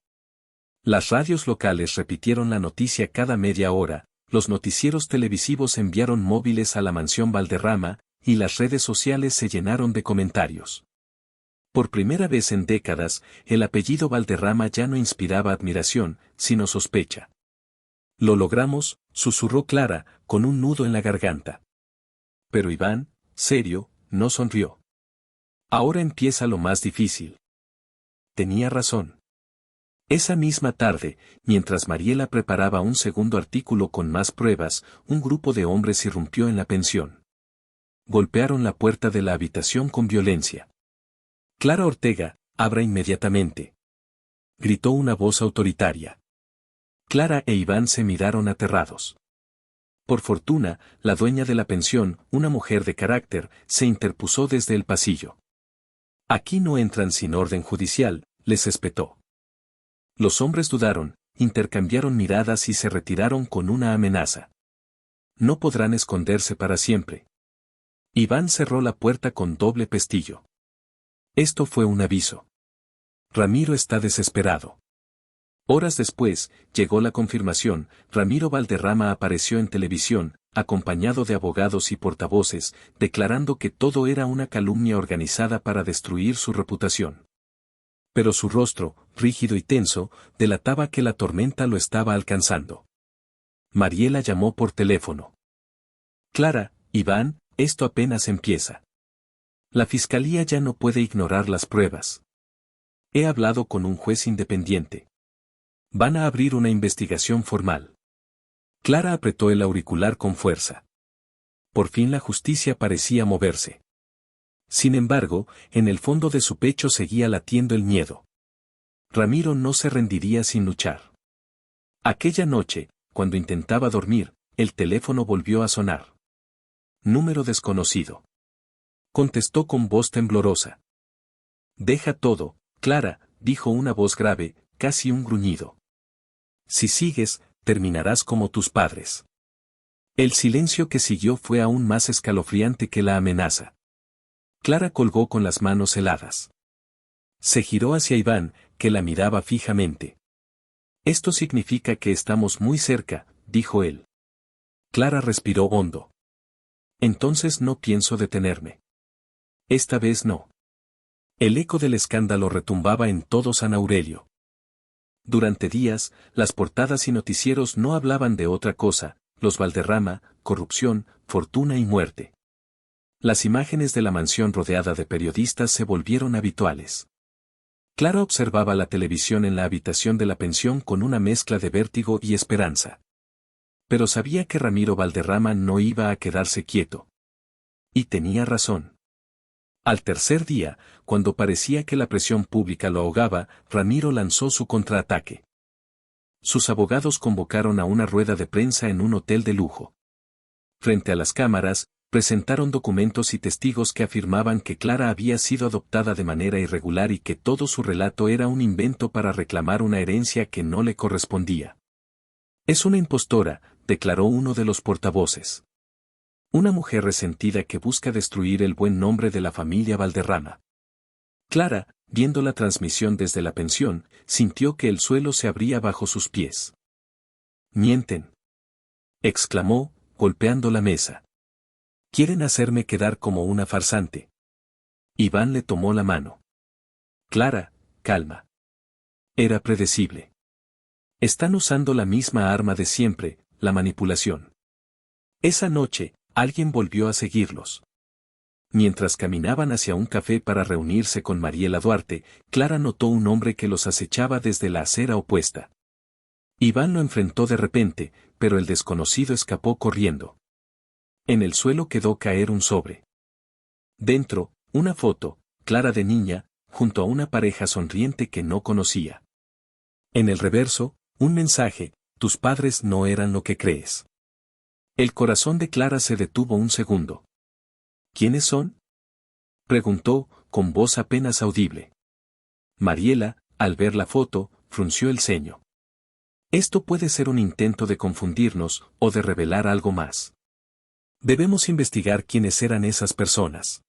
Las radios locales repitieron la noticia cada media hora, los noticieros televisivos enviaron móviles a la mansión Valderrama, y las redes sociales se llenaron de comentarios. Por primera vez en décadas, el apellido Valderrama ya no inspiraba admiración, sino sospecha. Lo logramos, susurró Clara, con un nudo en la garganta. Pero Iván, serio, no sonrió. Ahora empieza lo más difícil. Tenía razón. Esa misma tarde, mientras Mariela preparaba un segundo artículo con más pruebas, un grupo de hombres irrumpió en la pensión. Golpearon la puerta de la habitación con violencia. Clara Ortega, abra inmediatamente. Gritó una voz autoritaria. Clara e Iván se miraron aterrados. Por fortuna, la dueña de la pensión, una mujer de carácter, se interpuso desde el pasillo. Aquí no entran sin orden judicial, les espetó. Los hombres dudaron, intercambiaron miradas y se retiraron con una amenaza. No podrán esconderse para siempre. Iván cerró la puerta con doble pestillo. Esto fue un aviso. Ramiro está desesperado. Horas después, llegó la confirmación, Ramiro Valderrama apareció en televisión, acompañado de abogados y portavoces, declarando que todo era una calumnia organizada para destruir su reputación. Pero su rostro, rígido y tenso, delataba que la tormenta lo estaba alcanzando. Mariela llamó por teléfono. Clara, Iván, esto apenas empieza. La fiscalía ya no puede ignorar las pruebas. He hablado con un juez independiente. Van a abrir una investigación formal. Clara apretó el auricular con fuerza. Por fin la justicia parecía moverse. Sin embargo, en el fondo de su pecho seguía latiendo el miedo. Ramiro no se rendiría sin luchar. Aquella noche, cuando intentaba dormir, el teléfono volvió a sonar. Número desconocido. Contestó con voz temblorosa. Deja todo, Clara, dijo una voz grave, casi un gruñido. Si sigues, terminarás como tus padres. El silencio que siguió fue aún más escalofriante que la amenaza. Clara colgó con las manos heladas. Se giró hacia Iván, que la miraba fijamente. Esto significa que estamos muy cerca, dijo él. Clara respiró hondo. Entonces no pienso detenerme. Esta vez no. El eco del escándalo retumbaba en todo San Aurelio. Durante días, las portadas y noticieros no hablaban de otra cosa, los Valderrama, corrupción, fortuna y muerte. Las imágenes de la mansión rodeada de periodistas se volvieron habituales. Clara observaba la televisión en la habitación de la pensión con una mezcla de vértigo y esperanza. Pero sabía que Ramiro Valderrama no iba a quedarse quieto. Y tenía razón. Al tercer día, cuando parecía que la presión pública lo ahogaba, Ramiro lanzó su contraataque. Sus abogados convocaron a una rueda de prensa en un hotel de lujo. Frente a las cámaras, presentaron documentos y testigos que afirmaban que Clara había sido adoptada de manera irregular y que todo su relato era un invento para reclamar una herencia que no le correspondía. Es una impostora, declaró uno de los portavoces. Una mujer resentida que busca destruir el buen nombre de la familia Valderrama. Clara, viendo la transmisión desde la pensión, sintió que el suelo se abría bajo sus pies. «Mienten», exclamó, golpeando la mesa. «Quieren hacerme quedar como una farsante». Iván le tomó la mano. «Clara, calma. Era predecible. Están usando la misma arma de siempre, la manipulación». Esa noche, alguien volvió a seguirlos. Mientras caminaban hacia un café para reunirse con Mariela Duarte, Clara notó un hombre que los acechaba desde la acera opuesta. Iván lo enfrentó de repente, pero el desconocido escapó corriendo. En el suelo quedó caer un sobre. Dentro, una foto, Clara de niña, junto a una pareja sonriente que no conocía. En el reverso, un mensaje: tus padres no eran lo que crees. El corazón de Clara se detuvo un segundo. ¿Quiénes son?, preguntó, con voz apenas audible. Mariela, al ver la foto, frunció el ceño. Esto puede ser un intento de confundirnos, o de revelar algo más. Debemos investigar quiénes eran esas personas.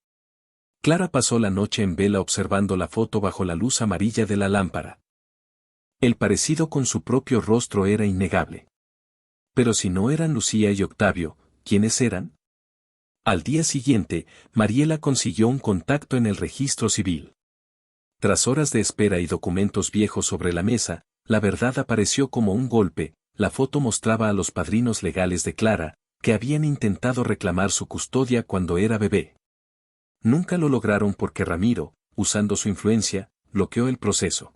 Clara pasó la noche en vela observando la foto bajo la luz amarilla de la lámpara. El parecido con su propio rostro era innegable. Pero si no eran Lucía y Octavio, ¿quiénes eran? Al día siguiente, Mariela consiguió un contacto en el registro civil. Tras horas de espera y documentos viejos sobre la mesa, la verdad apareció como un golpe. La foto mostraba a los padrinos legales de Clara, que habían intentado reclamar su custodia cuando era bebé. Nunca lo lograron porque Ramiro, usando su influencia, bloqueó el proceso.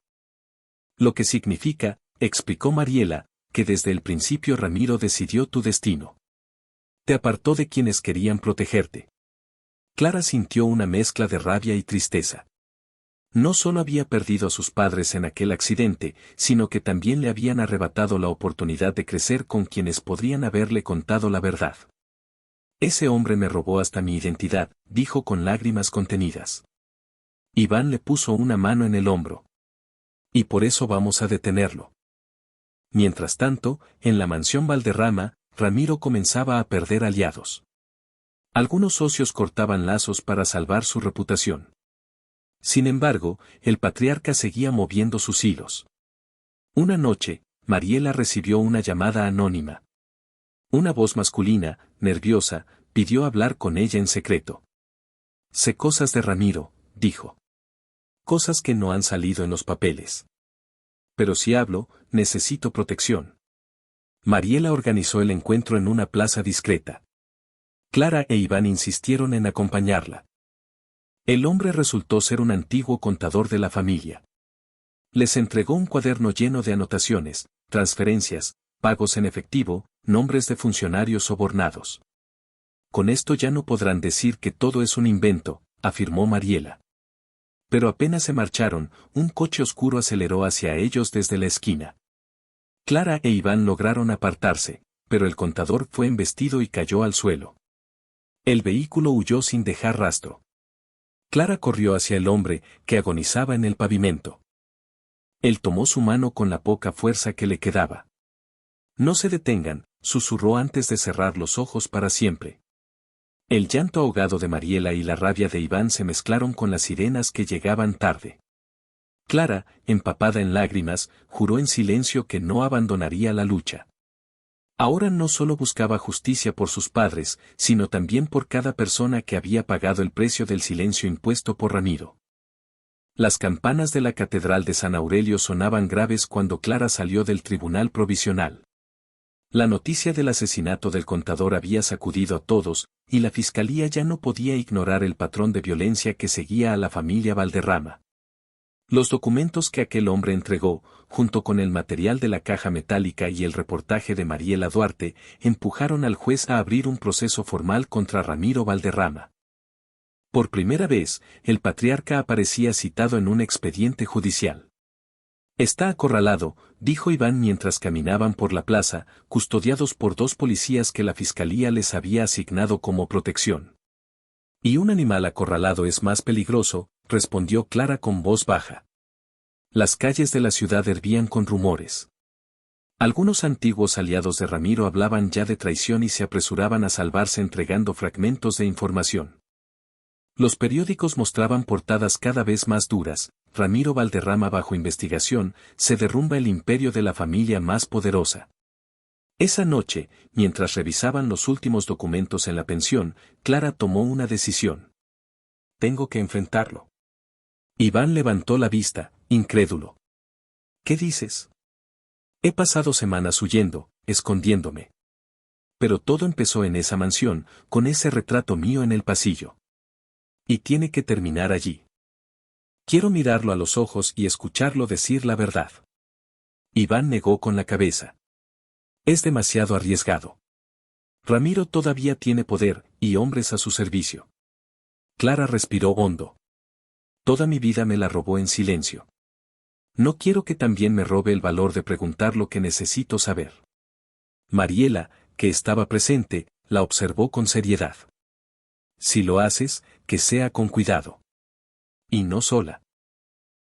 Lo que significa, explicó Mariela, que desde el principio Ramiro decidió tu destino. Te apartó de quienes querían protegerte. Clara sintió una mezcla de rabia y tristeza. No solo había perdido a sus padres en aquel accidente, sino que también le habían arrebatado la oportunidad de crecer con quienes podrían haberle contado la verdad. Ese hombre me robó hasta mi identidad, dijo con lágrimas contenidas. Iván le puso una mano en el hombro. Y por eso vamos a detenerlo. Mientras tanto, en la mansión Valderrama, Ramiro comenzaba a perder aliados. Algunos socios cortaban lazos para salvar su reputación. Sin embargo, el patriarca seguía moviendo sus hilos. Una noche, Mariela recibió una llamada anónima. Una voz masculina, nerviosa, pidió hablar con ella en secreto. Sé cosas de Ramiro, dijo. Cosas que no han salido en los papeles. Pero si hablo, necesito protección. Mariela organizó el encuentro en una plaza discreta. Clara e Iván insistieron en acompañarla. El hombre resultó ser un antiguo contador de la familia. Les entregó un cuaderno lleno de anotaciones, transferencias, pagos en efectivo, nombres de funcionarios sobornados. Con esto ya no podrán decir que todo es un invento, afirmó Mariela. Pero apenas se marcharon, un coche oscuro aceleró hacia ellos desde la esquina. Clara e Iván lograron apartarse, pero el contador fue embestido y cayó al suelo. El vehículo huyó sin dejar rastro. Clara corrió hacia el hombre, que agonizaba en el pavimento. Él tomó su mano con la poca fuerza que le quedaba. No se detengan, susurró antes de cerrar los ojos para siempre. El llanto ahogado de Mariela y la rabia de Iván se mezclaron con las sirenas que llegaban tarde. Clara, empapada en lágrimas, juró en silencio que no abandonaría la lucha. Ahora no solo buscaba justicia por sus padres, sino también por cada persona que había pagado el precio del silencio impuesto por Ramiro. Las campanas de la Catedral de San Aurelio sonaban graves cuando Clara salió del tribunal provisional. La noticia del asesinato del contador había sacudido a todos, y la fiscalía ya no podía ignorar el patrón de violencia que seguía a la familia Valderrama. Los documentos que aquel hombre entregó, junto con el material de la caja metálica y el reportaje de Mariela Duarte, empujaron al juez a abrir un proceso formal contra Ramiro Valderrama. Por primera vez, el patriarca aparecía citado en un expediente judicial. Está acorralado, dijo Iván mientras caminaban por la plaza, custodiados por 2 policías que la fiscalía les había asignado como protección. Y un animal acorralado es más peligroso, respondió Clara con voz baja. Las calles de la ciudad hervían con rumores. Algunos antiguos aliados de Ramiro hablaban ya de traición y se apresuraban a salvarse entregando fragmentos de información. Los periódicos mostraban portadas cada vez más duras. Ramiro Valderrama bajo investigación, se derrumba el imperio de la familia más poderosa. Esa noche, mientras revisaban los últimos documentos en la pensión, Clara tomó una decisión. Tengo que enfrentarlo. Iván levantó la vista, incrédulo. ¿Qué dices? He pasado semanas huyendo, escondiéndome. Pero todo empezó en esa mansión, con ese retrato mío en el pasillo. Y tiene que terminar allí. Quiero mirarlo a los ojos y escucharlo decir la verdad. Iván negó con la cabeza. Es demasiado arriesgado. Ramiro todavía tiene poder y hombres a su servicio. Clara respiró hondo. Toda mi vida me la robó en silencio. No quiero que también me robe el valor de preguntar lo que necesito saber. Mariela, que estaba presente, la observó con seriedad. Si lo haces, que sea con cuidado. Y no sola.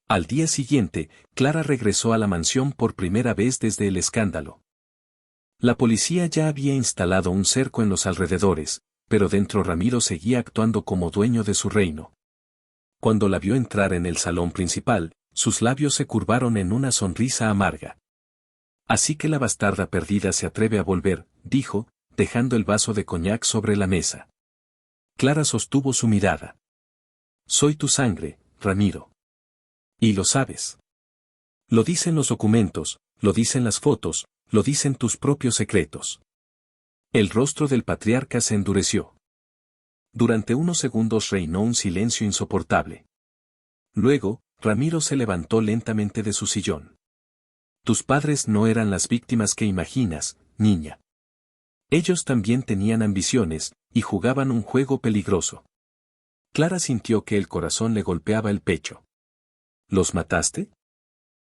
Al día siguiente, Clara regresó a la mansión por primera vez desde el escándalo. La policía ya había instalado un cerco en los alrededores, pero dentro Ramiro seguía actuando como dueño de su reino. Cuando la vio entrar en el salón principal, sus labios se curvaron en una sonrisa amarga. Así que la bastarda perdida se atreve a volver, dijo, dejando el vaso de coñac sobre la mesa. Clara sostuvo su mirada. Soy tu sangre, Ramiro. Y lo sabes. Lo dicen los documentos, lo dicen las fotos, lo dicen tus propios secretos. El rostro del patriarca se endureció. Durante unos segundos reinó un silencio insoportable. Luego, Ramiro se levantó lentamente de su sillón. Tus padres no eran las víctimas que imaginas, niña. Ellos también tenían ambiciones, y jugaban un juego peligroso. Clara sintió que el corazón le golpeaba el pecho. ¿Los mataste?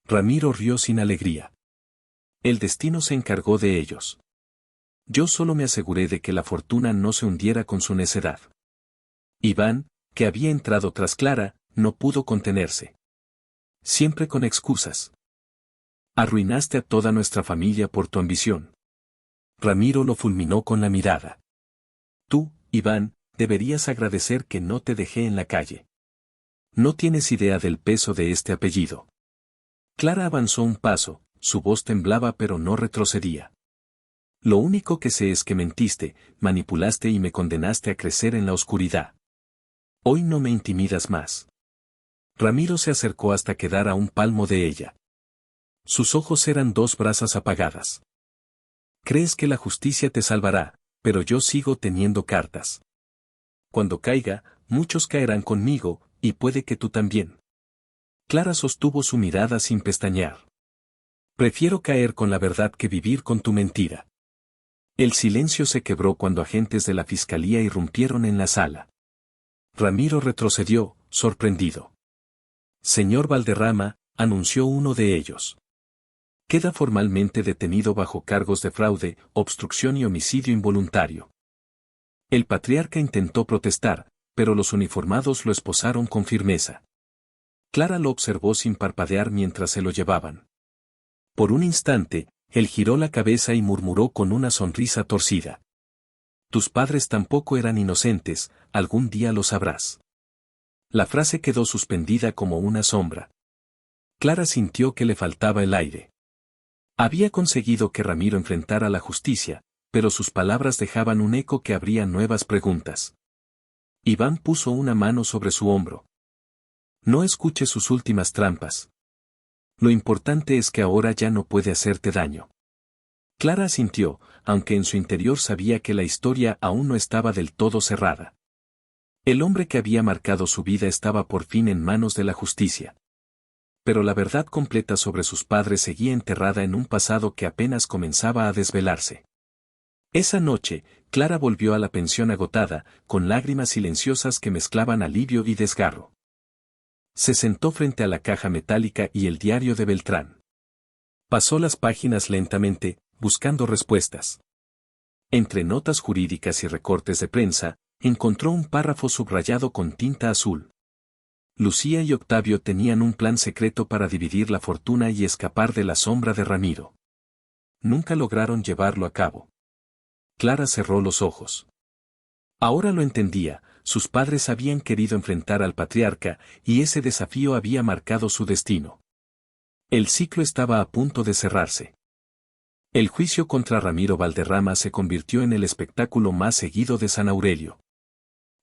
Ramiro rió sin alegría. El destino se encargó de ellos. Yo solo me aseguré de que la fortuna no se hundiera con su necedad. Iván, que había entrado tras Clara, no pudo contenerse. Siempre con excusas. Arruinaste a toda nuestra familia por tu ambición. Ramiro lo fulminó con la mirada. Tú, Iván, deberías agradecer que no te dejé en la calle. No tienes idea del peso de este apellido. Clara avanzó un paso, su voz temblaba pero no retrocedía. Lo único que sé es que mentiste, manipulaste y me condenaste a crecer en la oscuridad. Hoy no me intimidas más. Ramiro se acercó hasta quedar a un palmo de ella. Sus ojos eran dos brasas apagadas. Crees que la justicia te salvará, pero yo sigo teniendo cartas. Cuando caiga, muchos caerán conmigo, y puede que tú también. Clara sostuvo su mirada sin pestañear. Prefiero caer con la verdad que vivir con tu mentira. El silencio se quebró cuando agentes de la fiscalía irrumpieron en la sala. Ramiro retrocedió, sorprendido. Señor Valderrama, anunció uno de ellos. Queda formalmente detenido bajo cargos de fraude, obstrucción y homicidio involuntario. El patriarca intentó protestar, pero los uniformados lo esposaron con firmeza. Clara lo observó sin parpadear mientras se lo llevaban. Por un instante, él giró la cabeza y murmuró con una sonrisa torcida. Tus padres tampoco eran inocentes, algún día lo sabrás. La frase quedó suspendida como una sombra. Clara sintió que le faltaba el aire. Había conseguido que Ramiro enfrentara la justicia, pero sus palabras dejaban un eco que abría nuevas preguntas. Iván puso una mano sobre su hombro. No escuche sus últimas trampas. Lo importante es que ahora ya no puede hacerte daño. Clara asintió, aunque en su interior sabía que la historia aún no estaba del todo cerrada. El hombre que había marcado su vida estaba por fin en manos de la justicia. Pero la verdad completa sobre sus padres seguía enterrada en un pasado que apenas comenzaba a desvelarse. Esa noche, Clara volvió a la pensión agotada, con lágrimas silenciosas que mezclaban alivio y desgarro. Se sentó frente a la caja metálica y el diario de Beltrán. Pasó las páginas lentamente, buscando respuestas. Entre notas jurídicas y recortes de prensa, encontró un párrafo subrayado con tinta azul. Lucía y Octavio tenían un plan secreto para dividir la fortuna y escapar de la sombra de Ramiro. Nunca lograron llevarlo a cabo. Clara cerró los ojos. Ahora lo entendía, sus padres habían querido enfrentar al patriarca, y ese desafío había marcado su destino. El ciclo estaba a punto de cerrarse. El juicio contra Ramiro Valderrama se convirtió en el espectáculo más seguido de San Aurelio.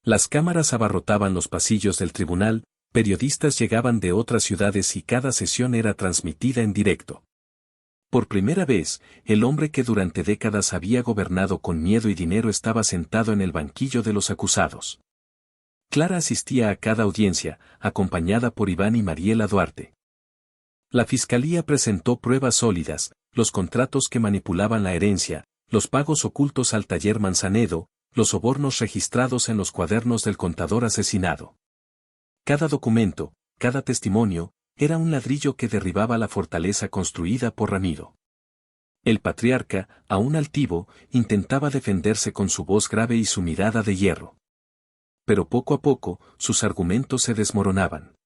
Las cámaras abarrotaban los pasillos del tribunal, periodistas llegaban de otras ciudades y cada sesión era transmitida en directo. Por primera vez, el hombre que durante décadas había gobernado con miedo y dinero estaba sentado en el banquillo de los acusados. Clara asistía a cada audiencia, acompañada por Iván y Mariela Duarte. La fiscalía presentó pruebas sólidas, los contratos que manipulaban la herencia, los pagos ocultos al taller Manzanedo, los sobornos registrados en los cuadernos del contador asesinado. Cada documento, cada testimonio, era un ladrillo que derribaba la fortaleza construida por Ramiro. El patriarca, aún altivo, intentaba defenderse con su voz grave y su mirada de hierro. Pero poco a poco, sus argumentos se desmoronaban.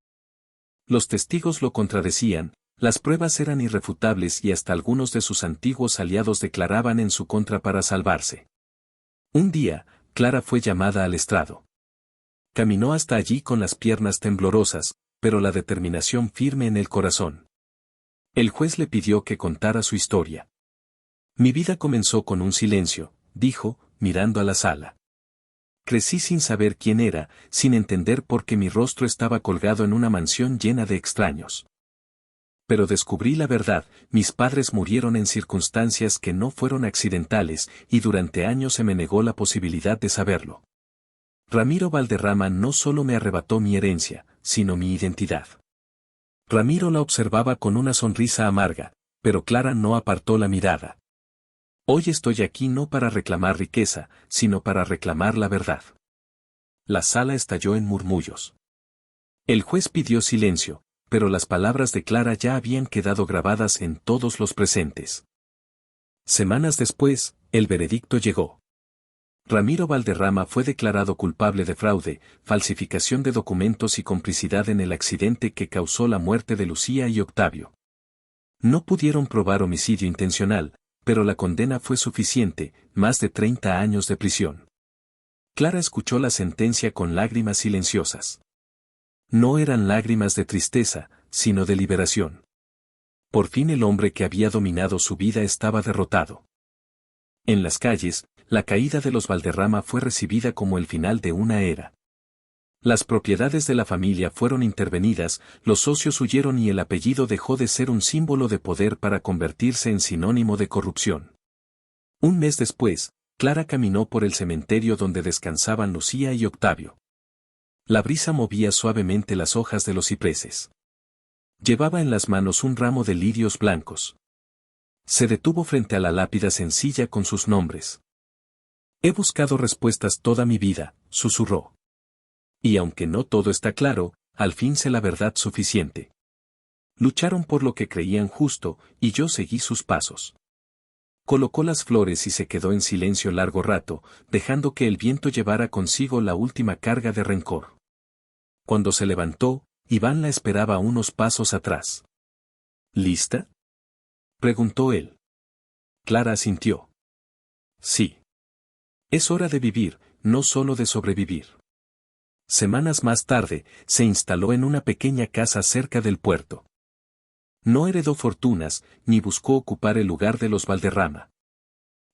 Los testigos lo contradecían, las pruebas eran irrefutables y hasta algunos de sus antiguos aliados declaraban en su contra para salvarse. Un día, Clara fue llamada al estrado. Caminó hasta allí con las piernas temblorosas, pero la determinación firme en el corazón. El juez le pidió que contara su historia. Mi vida comenzó con un silencio, dijo, mirando a la sala. Crecí sin saber quién era, sin entender por qué mi rostro estaba colgado en una mansión llena de extraños. Pero descubrí la verdad, mis padres murieron en circunstancias que no fueron accidentales, y durante años se me negó la posibilidad de saberlo. Ramiro Valderrama no solo me arrebató mi herencia, sino mi identidad. Ramiro la observaba con una sonrisa amarga, pero Clara no apartó la mirada. Hoy estoy aquí no para reclamar riqueza, sino para reclamar la verdad. La sala estalló en murmullos. El juez pidió silencio, pero las palabras de Clara ya habían quedado grabadas en todos los presentes. Semanas después, el veredicto llegó. Ramiro Valderrama fue declarado culpable de fraude, falsificación de documentos y complicidad en el accidente que causó la muerte de Lucía y Octavio. No pudieron probar homicidio intencional, pero la condena fue suficiente, más de 30 años de prisión. Clara escuchó la sentencia con lágrimas silenciosas. No eran lágrimas de tristeza, sino de liberación. Por fin el hombre que había dominado su vida estaba derrotado. En las calles, la caída de los Valderrama fue recibida como el final de una era. Las propiedades de la familia fueron intervenidas, los socios huyeron y el apellido dejó de ser un símbolo de poder para convertirse en sinónimo de corrupción. Un mes después, Clara caminó por el cementerio donde descansaban Lucía y Octavio. La brisa movía suavemente las hojas de los cipreses. Llevaba en las manos un ramo de lirios blancos. Se detuvo frente a la lápida sencilla con sus nombres. He buscado respuestas toda mi vida, susurró. Y aunque no todo está claro, al fin sé la verdad suficiente. Lucharon por lo que creían justo, y yo seguí sus pasos. Colocó las flores y se quedó en silencio largo rato, dejando que el viento llevara consigo la última carga de rencor. Cuando se levantó, Iván la esperaba unos pasos atrás. ¿Lista?, preguntó él. Clara asintió. Sí. Es hora de vivir, no solo de sobrevivir. Semanas más tarde, se instaló en una pequeña casa cerca del puerto. No heredó fortunas, ni buscó ocupar el lugar de los Valderrama.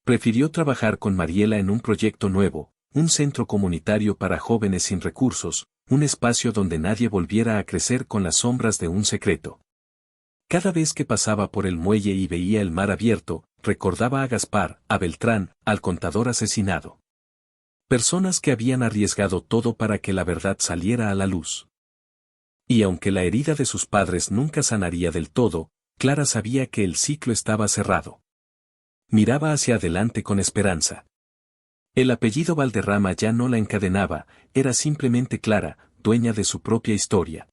Prefirió trabajar con Mariela en un proyecto nuevo, un centro comunitario para jóvenes sin recursos, un espacio donde nadie volviera a crecer con las sombras de un secreto. Cada vez que pasaba por el muelle y veía el mar abierto, recordaba a Gaspar, a Beltrán, al contador asesinado. Personas que habían arriesgado todo para que la verdad saliera a la luz. Y aunque la herida de sus padres nunca sanaría del todo, Clara sabía que el ciclo estaba cerrado. Miraba hacia adelante con esperanza. El apellido Valderrama ya no la encadenaba, era simplemente Clara, dueña de su propia historia.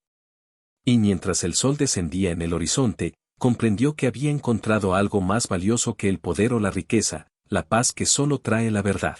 Y mientras el sol descendía en el horizonte, comprendió que había encontrado algo más valioso que el poder o la riqueza, la paz que solo trae la verdad.